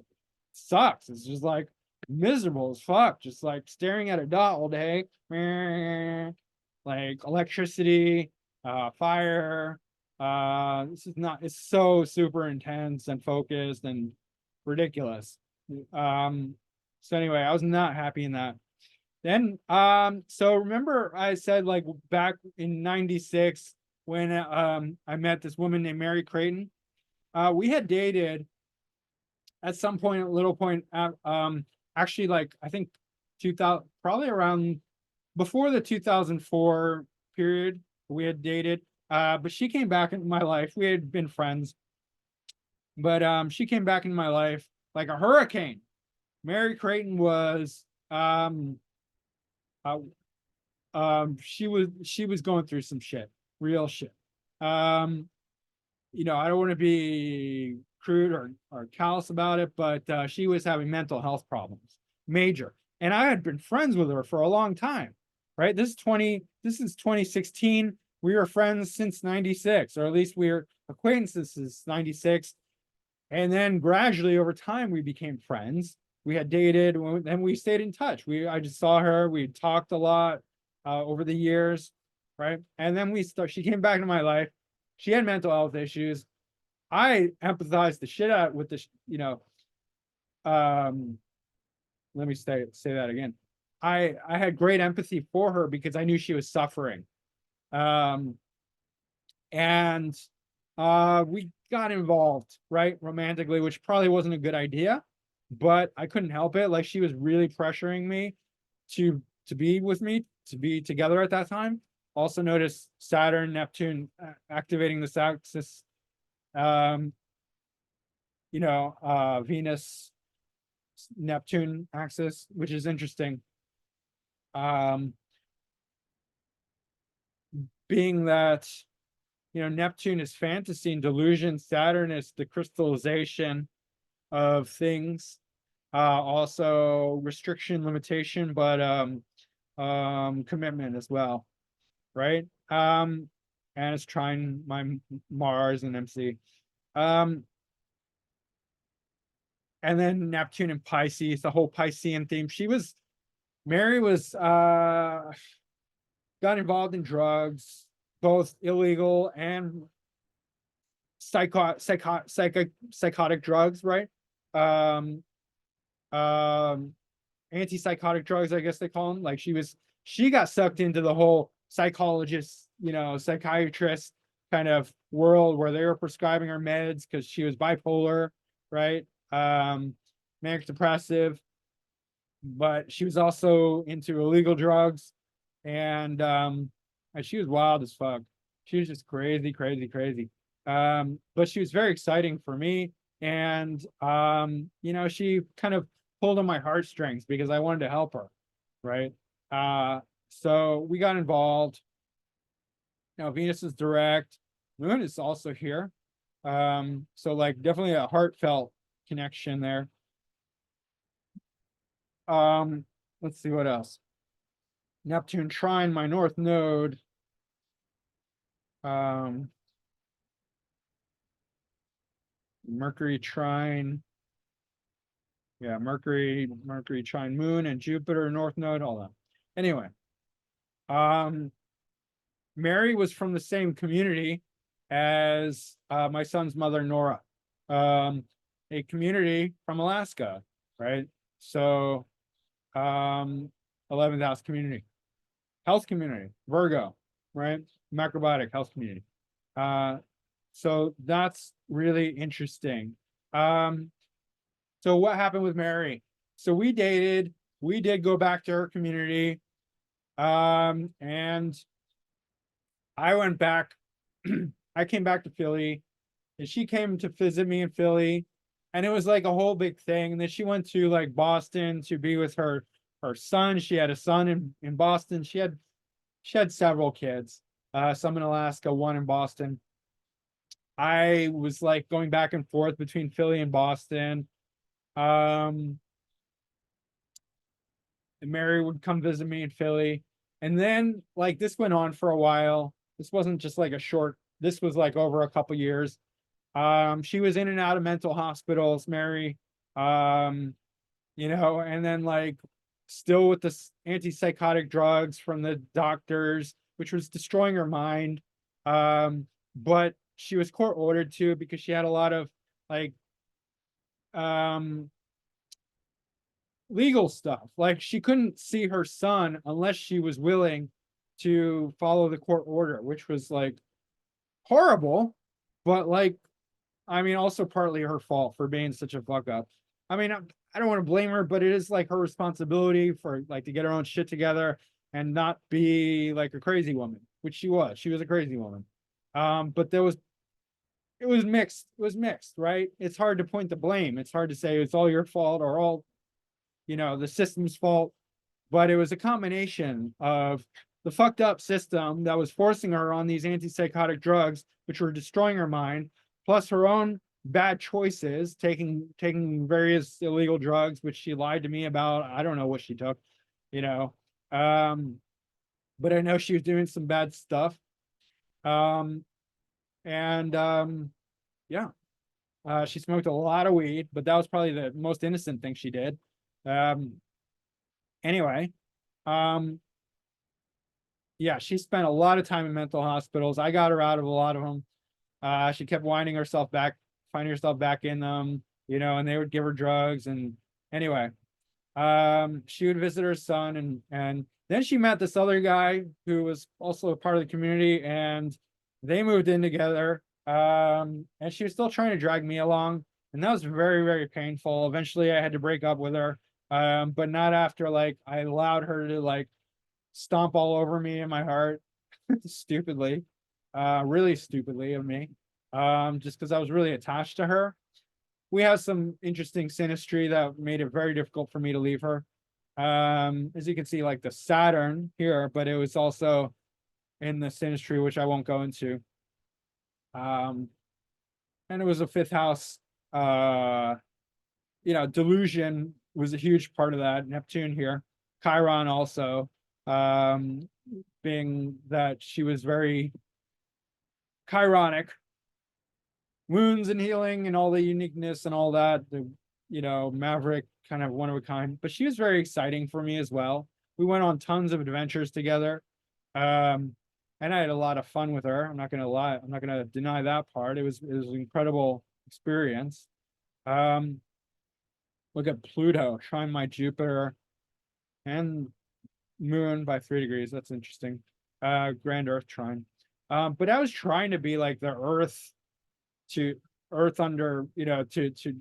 Speaker 1: sucks. It's just like miserable as fuck. Just like staring at a dot all day. Like electricity, fire, this is not, it's so super intense and focused and ridiculous. So anyway, I was not happy in that. Then so remember I said, like, back in 96 when I met this woman named Mary Creighton. We had dated at some point, a little point actually, like, I think 2000, probably around before the 2004 period, we had dated. But she came back into my life. We had been friends, but she came back into my life like a hurricane. Mary Creighton was uh, she was going through some shit, real shit. Um, I don't want to be crude or callous about it, but she was having mental health problems, major. And I had been friends with her for a long time, right? This is 2016. We were friends since 96, or at least we were acquaintances since 96. And then gradually over time, we became friends. We had dated, and we stayed in touch. I just saw her. We talked a lot over the years, right? And then she came back into my life. She had mental health issues. I empathized the shit out with this, um, let me say that again. I had great empathy for her because I knew she was suffering. Um, and we got involved, right, romantically, which probably wasn't a good idea, but I couldn't help it. Like, she was really pressuring me to be with me, to be together at that time. Also notice Saturn, Neptune activating this axis. Um, Venus, Neptune axis, which is interesting. Um, being that Neptune is fantasy and delusion, Saturn is the crystallization of things, also restriction, limitation, but commitment as well, right? And it's trying my Mars and MC. And then Neptune and Pisces, the whole Piscean theme. Mary was got involved in drugs, both illegal and psychotic drugs, right? Um, Antipsychotic drugs, I guess they call them. Like, she got sucked into the whole psychologist, psychiatrist kind of world where they were prescribing her meds because she was bipolar, right? Manic depressive, but she was also into illegal drugs, and she was wild as fuck. She was just crazy, crazy, crazy. But she was very exciting for me, and she kind of pulled on my heartstrings because I wanted to help her, right? So we got involved. Venus is direct. Moon is also here. So like definitely a heartfelt connection there. Let's see what else. Neptune trine my north node. Mercury trine. Yeah, Mercury trine Moon and Jupiter north node, all that. Anyway, Mary was from the same community as my son's mother, Nora, a community from Alaska, right? So, 11th house community, health community, Virgo, right? Macrobiotic health community. So that's really interesting. So what happened with Mary? So we dated, we did go back to her community. And I went back, I came back to Philly, and she came to visit me in Philly, and it was like a whole big thing. And then she went to like Boston to be with her son. She had a son in Boston. She had several kids, some in Alaska, one in Boston. I was like going back and forth between Philly and Boston. And Mary would come visit me in Philly. And then like this went on for a while. This wasn't just like this was like over a couple years. She was in and out of mental hospitals, Mary. And then like still with the antipsychotic drugs from the doctors, which was destroying her mind. But she was court ordered to because she had a lot of like legal stuff. Like, she couldn't see her son unless she was willing to follow the court order, which was like horrible, but like, I mean, also partly her fault for being such a fuck up. I mean, I don't want to blame her, but it is like her responsibility for like to get her own shit together and not be like a crazy woman, which she was. She was a crazy woman. But it was mixed. It was mixed, right? It's hard to point the blame. It's hard to say it's all your fault or all, the system's fault. But it was a combination of the fucked up system that was forcing her on these antipsychotic drugs, which were destroying her mind, plus her own bad choices, taking various illegal drugs, which she lied to me about. I don't know what she took, you know. Um, but I know she was doing some bad stuff. Um, and yeah, she smoked a lot of weed, but that was probably the most innocent thing she did. Um, anyway, um, yeah, she spent a lot of time in mental hospitals. I got her out of a lot of them. She kept winding herself back, finding herself back in them, and they would give her drugs. And anyway, she would visit her son, and then she met this other guy who was also a part of the community, and they moved in together. And she was still trying to drag me along, and that was very, very painful. Eventually, I had to break up with her, but not after like I allowed her to like stomp all over me in my heart, stupidly, really stupidly of me, just because I was really attached to her. We have some interesting synastry that made it very difficult for me to leave her. As you can see, like the Saturn here, but it was also in the synastry, which I won't go into. And it was a fifth house, delusion was a huge part of that. Neptune here, Chiron also, being that she was very chironic, wounds and healing and all the uniqueness and all that, the maverick, kind of one of a kind. But she was very exciting for me as well. We went on tons of adventures together, and I had a lot of fun with her. I'm not gonna lie, I'm not gonna deny that part. It was an incredible experience. um Look at Pluto trine my Jupiter and moon by 3 degrees. That's interesting. Grand Earth trine. But I was trying to be like the Earth to Earth under, to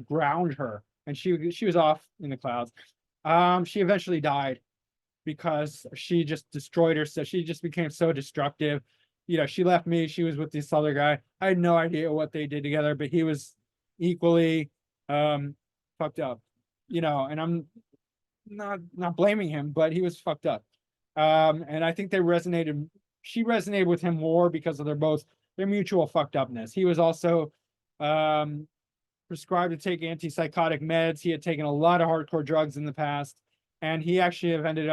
Speaker 1: ground her, and she was off in the clouds. She eventually died because she just destroyed herself. She just became so destructive. She left me. She was with this other guy. I had no idea what they did together, but he was equally fucked up. And I'm not blaming him, but he was fucked up. And I think she resonated with him more because of their mutual fucked upness. He was also prescribed to take antipsychotic meds. He had taken a lot of hardcore drugs in the past, and he actually ended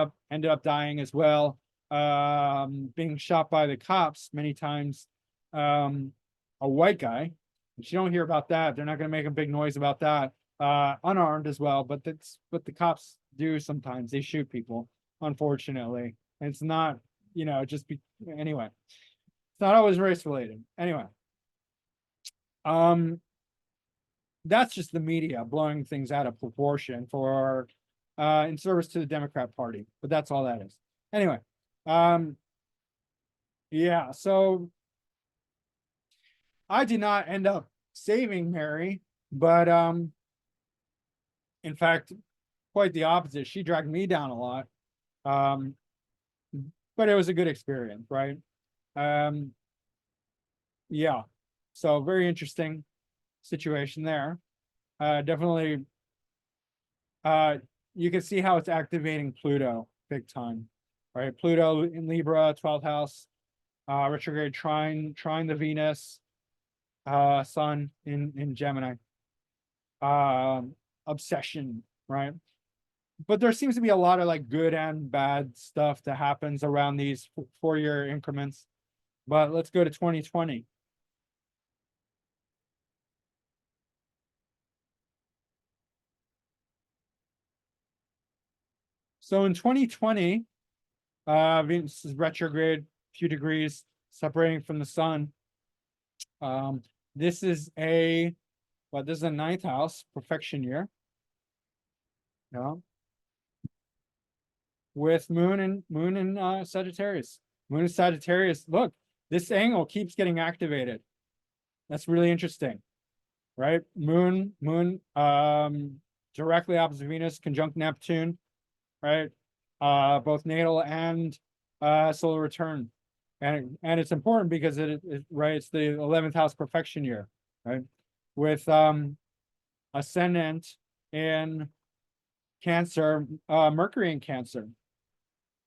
Speaker 1: up dying as well, being shot by the cops many times. A white guy, but you don't hear about that. They're not going to make a big noise about that. Unarmed as well, but that's what the cops do sometimes. They shoot people, unfortunately. And it's not, anyway. It's not always race related. Anyway. That's just the media blowing things out of proportion for in service to the Democrat Party, but that's all that is. Anyway, yeah, so I did not end up saving Mary, but in fact, quite the opposite. She dragged me down a lot. But it was a good experience, right? Yeah, so very interesting situation there. Definitely, you can see how it's activating Pluto big time, right? Pluto in Libra, 12th house, retrograde trine the Venus, Sun in Gemini. Obsession, right? But there seems to be a lot of like good and bad stuff that happens around these 4-year increments. But let's go to 2020. So in 2020, Venus is retrograde, a few degrees separating from the sun. This is a 9th house perfection year. With moon and Sagittarius. Moon and Sagittarius. Look, this angle keeps getting activated. That's really interesting, right? Moon, directly opposite Venus, conjunct Neptune, right? Both natal and solar return. And it's important because right, it's the 11th house perfection year, right? With ascendant in Cancer, Mercury in Cancer,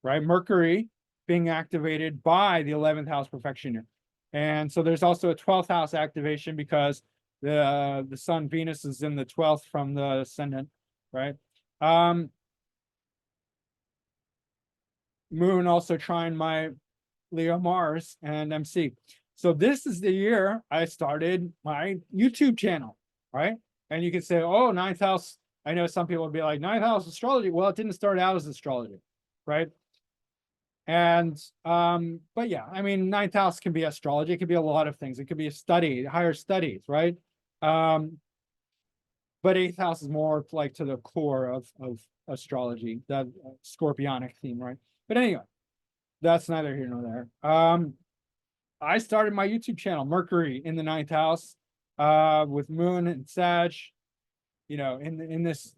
Speaker 1: right? Mercury being activated by the 11th house perfection year. And so there's also a 12th house activation because the sun Venus is in the 12th from the ascendant, right? Moon also trine my Leo Mars and MC. So this is the year I started my YouTube channel, right? And you can say, oh, ninth house. I know some people would be like, ninth house astrology. Well, it didn't start out as astrology, right? And but yeah, I mean, ninth house can be astrology, it could be a lot of things. It could be a study, higher studies, right? But eighth house is more like to the core of astrology, that scorpionic theme, right? But anyway, that's neither here nor there. I started my YouTube channel, Mercury in the ninth house, with Moon and Sag, you know, in this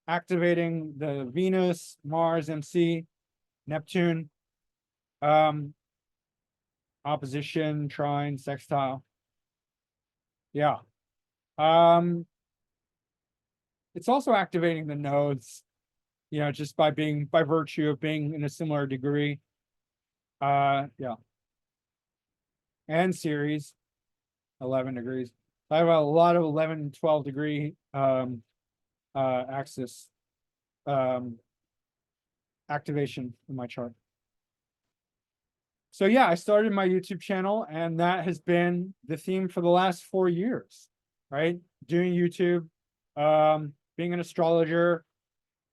Speaker 1: activating the Venus, Mars, MC, Neptune, opposition, trine, sextile. Yeah. It's also activating the nodes, you know, just by virtue of being in a similar degree. Yeah. And series, 11 degrees. I have a lot of 11, 12 degree axis activation in my chart. So yeah, I started my YouTube channel, and that has been the theme for the last 4 years, right? Doing YouTube, being an astrologer,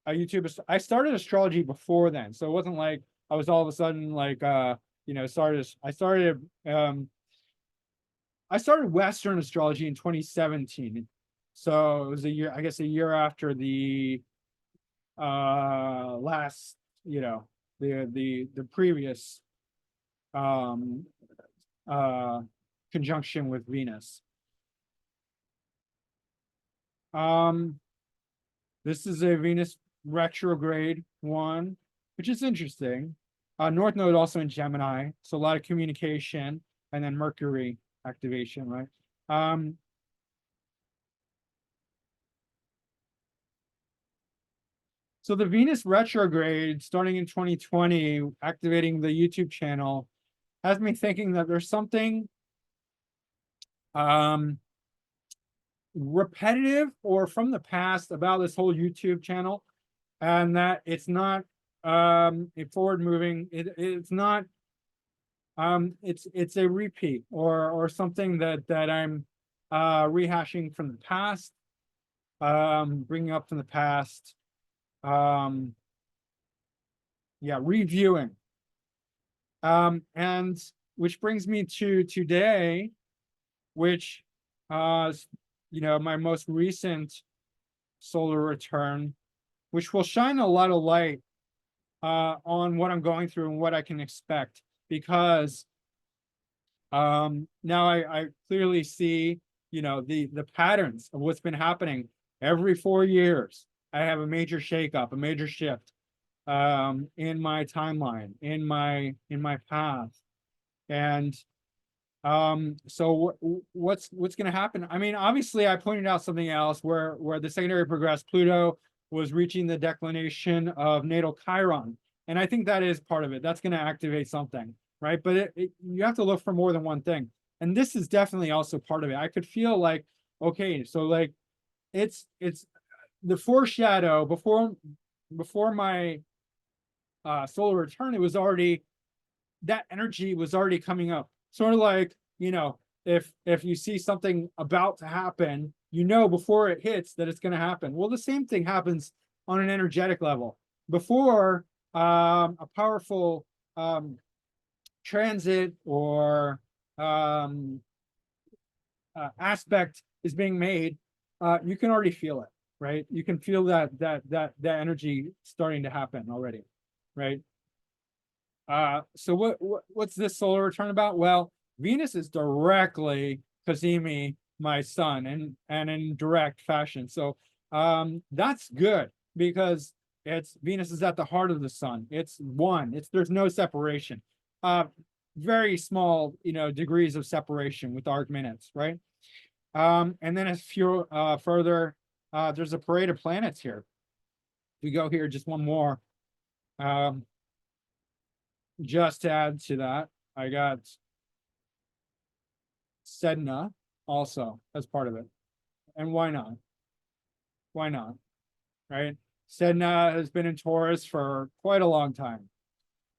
Speaker 1: a YouTuber. I started astrology before then, so it wasn't like I was all of a sudden like you know, I started Western astrology in 2017. So it was a year, I guess a year after the last, you know, the previous conjunction with Venus. This is a Venus retrograde one, which is interesting. North Node also in Gemini, so a lot of communication, and then Mercury activation, right? So the Venus retrograde starting in 2020, activating the YouTube channel, has me thinking that there's something repetitive or from the past about this whole YouTube channel, and that it's not a forward moving, it's not it's a repeat or something that I'm rehashing from the past, bringing up from the past, yeah, reviewing, and which brings me to today, which you know, my most recent solar return, which will shine a lot of light on what I'm going through and what I can expect, because now I clearly see, you know, the patterns of what's been happening every 4 years. I have a major shakeup, a major shift in my timeline, in my path. And so what's going to happen? I mean, obviously I pointed out something else where the secondary progressed Pluto was reaching the declination of natal Chiron, and I think that is part of it. That's going to activate something, right? But you have to look for more than one thing, and this is definitely also part of it. I could feel like, okay, so like it's the foreshadow before my solar return. It was already, that energy was already coming up, sort of like, you know, if you see something about to happen, you know, before it hits that it's going to happen. Well, the same thing happens on an energetic level. Before a powerful transit or aspect is being made, you can already feel it, right? You can feel that energy starting to happen already, right? So what's this solar return about? Well, Venus is directly Cazimi, my sun, and in direct fashion. So That's good because it's Venus is at the heart of the sun. It's one. There's no separation. Uh, very small, degrees of separation with arc minutes, right? And then if you're further, there's a parade of planets here. We go here, just one more. Just to add to that, I got Sedna also as part of it. And why not? Why not? Right? Sedna has been in Taurus for quite a long time.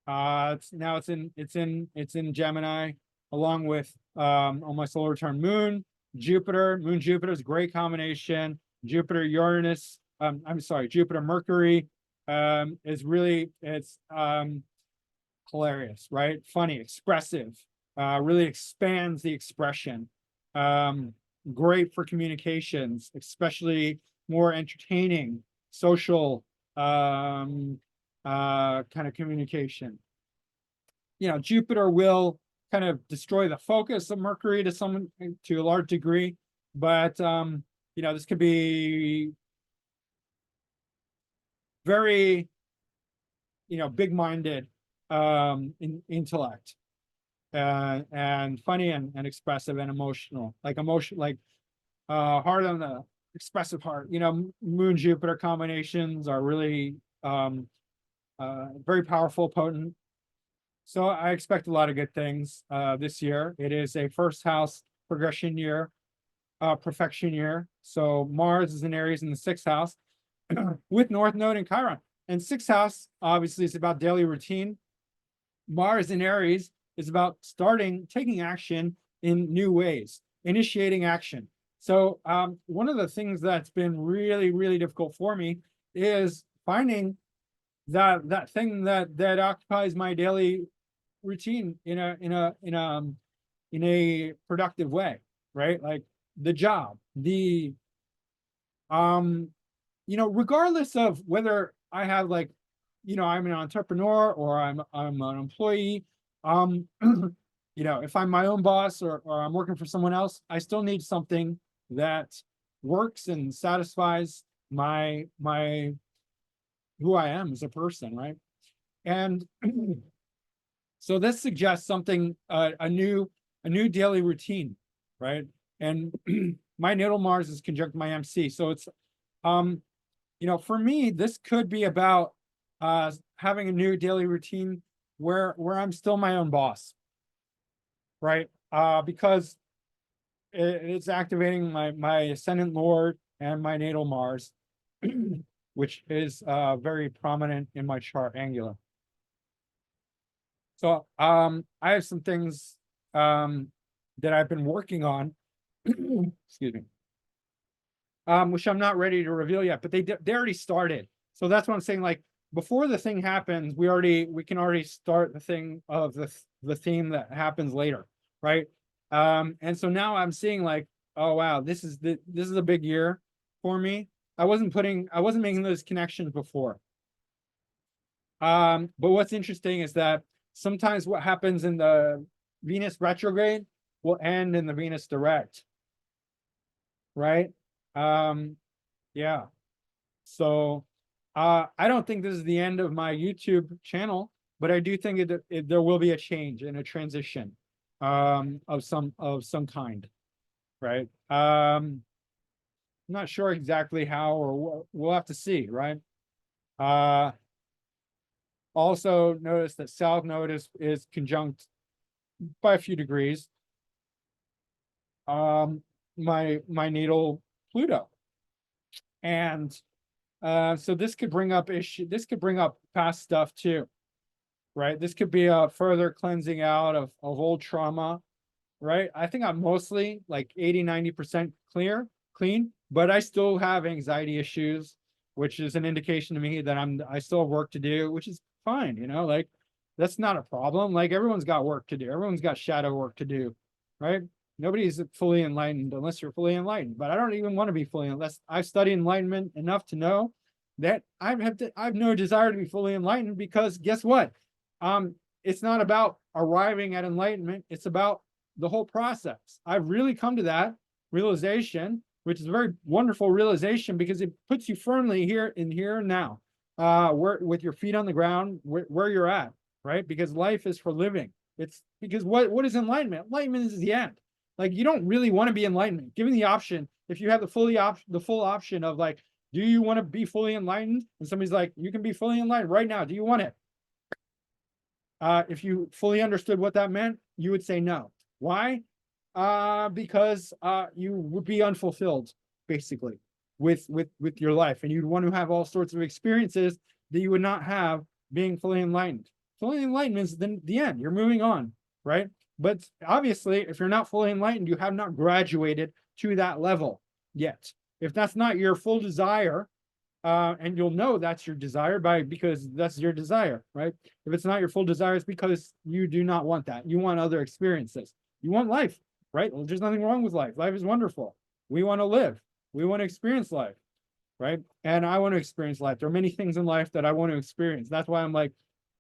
Speaker 1: It's in Gemini, along with on my solar return moon, Jupiter. Moon Jupiter is a great combination. Jupiter Uranus, I'm sorry, Jupiter Mercury is really it's hilarious, right? Funny, expressive, really expands the expression. Great for communications, especially more entertaining, social kind of communication. Jupiter will kind of destroy the focus of Mercury to a large degree, but this could be very big-minded intellect, and funny and expressive and emotional, hard on the expressive heart. Moon Jupiter combinations are really very powerful, potent. So I expect a lot of good things this year. It is a first house progression year, perfection year. So Mars is in Aries in the sixth house with North Node in Chiron. And sixth house obviously is about daily routine. Mars in Aries is about taking action in new ways, initiating action. So one of the things that's been really, really difficult for me is finding that thing that occupies my daily routine in a productive way, right? Like the job, regardless of whether I have I'm an entrepreneur or I'm an employee, if I'm my own boss or I'm working for someone else, I still need something that works and satisfies my who I am as a person, right? And so this suggests something, a new daily routine, right? And my natal Mars is conjunct my MC, so it's for me, this could be about having a new daily routine where I'm still my own boss, right? Because it's activating my ascendant Lord and my natal Mars, which is very prominent in my chart angular. So I have some things that I've been working on, excuse me, which I'm not ready to reveal yet, but they already started. So that's what I'm saying. Like before the thing happens, we can already start the thing of the theme that happens later, right? And so now I'm seeing like, oh wow, this is a big year for me. I wasn't making those connections before. But what's interesting is that sometimes what happens in the Venus retrograde will end in the Venus direct, right? Yeah. So I don't think this is the end of my YouTube channel, but I do think there will be a change and a transition of some kind, right? I'm not sure exactly how, or we'll have to see, right? Also notice that South Node is conjunct by a few degrees my natal Pluto. And so this could bring up past stuff too, right? This could be a further cleansing out of old trauma, right? I think I'm mostly like 80-90% clean, but I still have anxiety issues, which is an indication to me that I still have work to do, which is fine, like that's not a problem. Like everyone's got work to do. Everyone's got shadow work to do, right? Nobody's fully enlightened unless you're fully enlightened, but I don't even want to be fully, unless I've studied enlightenment enough to know that I have no desire to be fully enlightened, because guess what? It's not about arriving at enlightenment. It's about the whole process. I've really come to that realization which is a very wonderful realization because it puts you firmly here and now, where with your feet on the ground, where you're at, right? Because life is for living. It's because what is enlightenment? Enlightenment is the end. Like you don't really want to be enlightened. Given the option, if you have the full option of like, do you want to be fully enlightened? And somebody's like, you can be fully enlightened right now. Do you want it? If you fully understood what that meant, you would say no. Why? Because you would be unfulfilled, basically, with your life, and you'd want to have all sorts of experiences that you would not have being fully enlightened. Fully enlightened is then the end. You're moving on, right? But obviously, if you're not fully enlightened, you have not graduated to that level yet. If that's not your full desire, and you'll know that's your desire because that's your desire, right? If it's not your full desire, it's because you do not want that. You want other experiences. You want life, right? Well, there's nothing wrong with life. Life is wonderful. We want to live. We want to experience life, right? And I want to experience life. There are many things in life that I want to experience. That's why I'm like,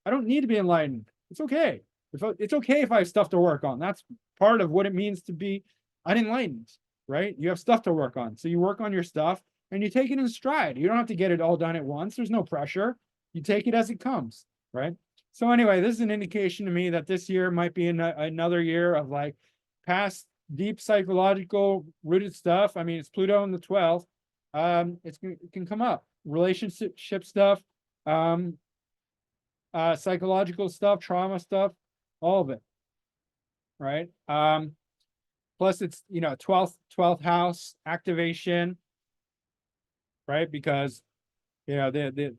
Speaker 1: I don't need to be enlightened. It's okay. It's okay if I have stuff to work on. That's part of what it means to be unenlightened, right? You have stuff to work on. So you work on your stuff and you take it in stride. You don't have to get it all done at once. There's no pressure. You take it as it comes, right? So anyway, this is an indication to me that this year might be another year of like past deep psychological rooted stuff. I mean, it's Pluto in the 12th. It can come up. Relationship stuff, psychological stuff, trauma stuff, all of it, right? Plus it's, 12th house activation, right? Because the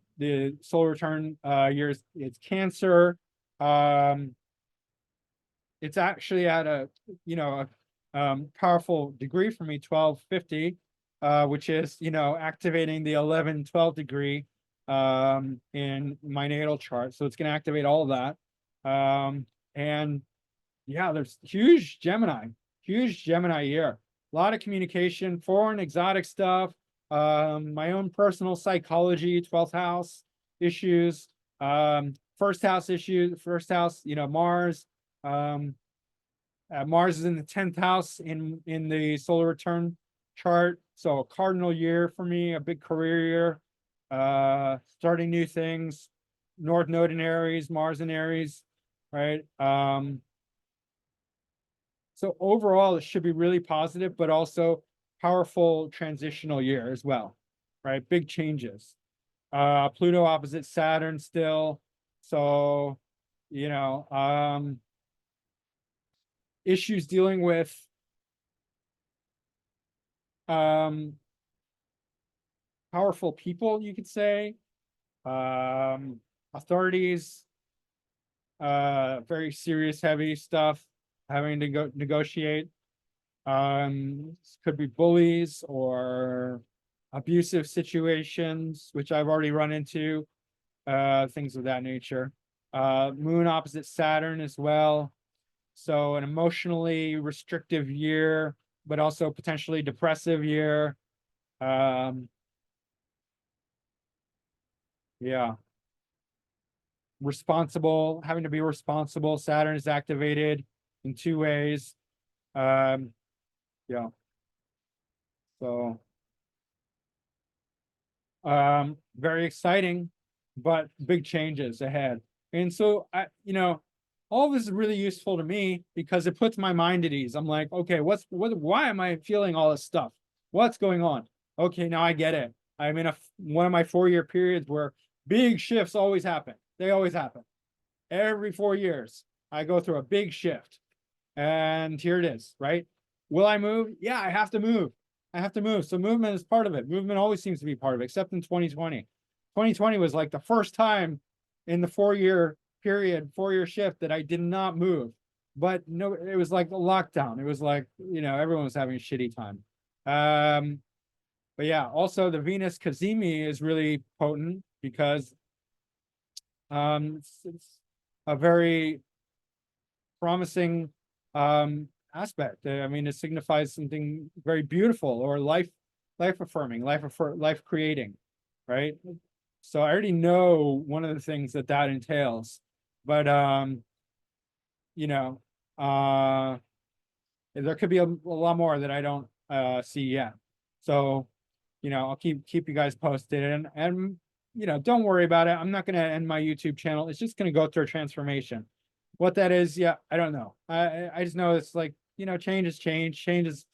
Speaker 1: solar return years, it's Cancer. It's actually at a powerful degree for me, 1250, which is activating the 11-12 degree in my natal chart. So it's going to activate all of that. And yeah, there's huge Gemini year. A lot of communication, foreign, exotic stuff. My own personal psychology, 12th house issues, first house issues, Mars. Mars is in the 10th house in the solar return chart. So a cardinal year for me, a big career year, starting new things, North Node in Aries, Mars in Aries, right? So overall, it should be really positive, but also powerful transitional year as well, right? Big changes. Pluto opposite Saturn still. So, issues dealing with powerful people, you could say, authorities, very serious, heavy stuff, having to negotiate. Could be bullies or abusive situations, which I've already run into, things of that nature. Moon opposite Saturn as well. So an emotionally restrictive year, but also potentially depressive year. Yeah. Having to be responsible. Saturn is activated in 2 ways. Yeah. So, very exciting, but big changes ahead. And so all this is really useful to me because it puts my mind at ease. I'm like, okay, why am I feeling all this stuff? What's going on? Okay, now I get it. I'm in one of my 4-year periods where big shifts always happen. They always happen. Every 4 years, I go through a big shift. And here it is, right? Will I move? Yeah, I have to move. So movement is part of it. Movement always seems to be part of it, except in 2020. 2020 was like the first time in the 4-year period, 4-year shift that I did not move. But no, it was like the lockdown. It was like, everyone was having a shitty time. But yeah, also the Venus Cazimi is really potent because it's a very promising aspect. I mean, it signifies something very beautiful or life affirming, life creating, right? So I already know one of the things that entails, but there could be a lot more that I don't see yet. So, I'll keep you guys posted, and don't worry about it. I'm not going to end my YouTube channel. It's just going to go through a transformation. What that is, yeah, I don't know. I just know it's like, change is change. Change is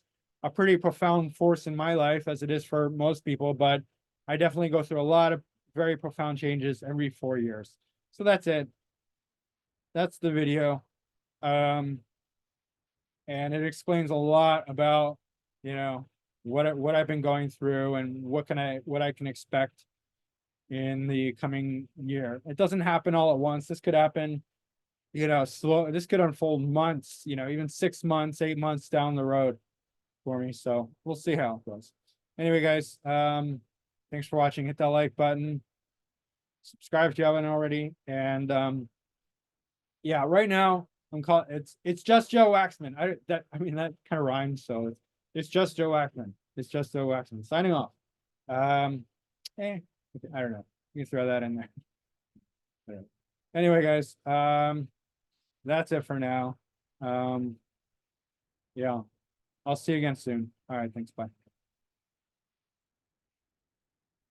Speaker 1: a pretty profound force in my life, as it is for most people, but I definitely go through a lot of very profound changes every 4 years. So that's it. That's the video. And it explains a lot about, what I've been going through and what I can expect in the coming year. It doesn't happen all at once. This could happen, slow. This could unfold months, even 6 months, 8 months down the road for me. So we'll see how it goes. Anyway, guys, thanks for watching. Hit that like button, subscribe if you haven't already, and yeah, right now I'm called it's just Joe Waxman. That kind of rhymes, so it's just Joe Waxman. It's just Joe Waxman signing off. I don't know. You can throw that in there. Anyway, guys, that's it for now. Yeah, I'll see you again soon. All right, thanks. Bye.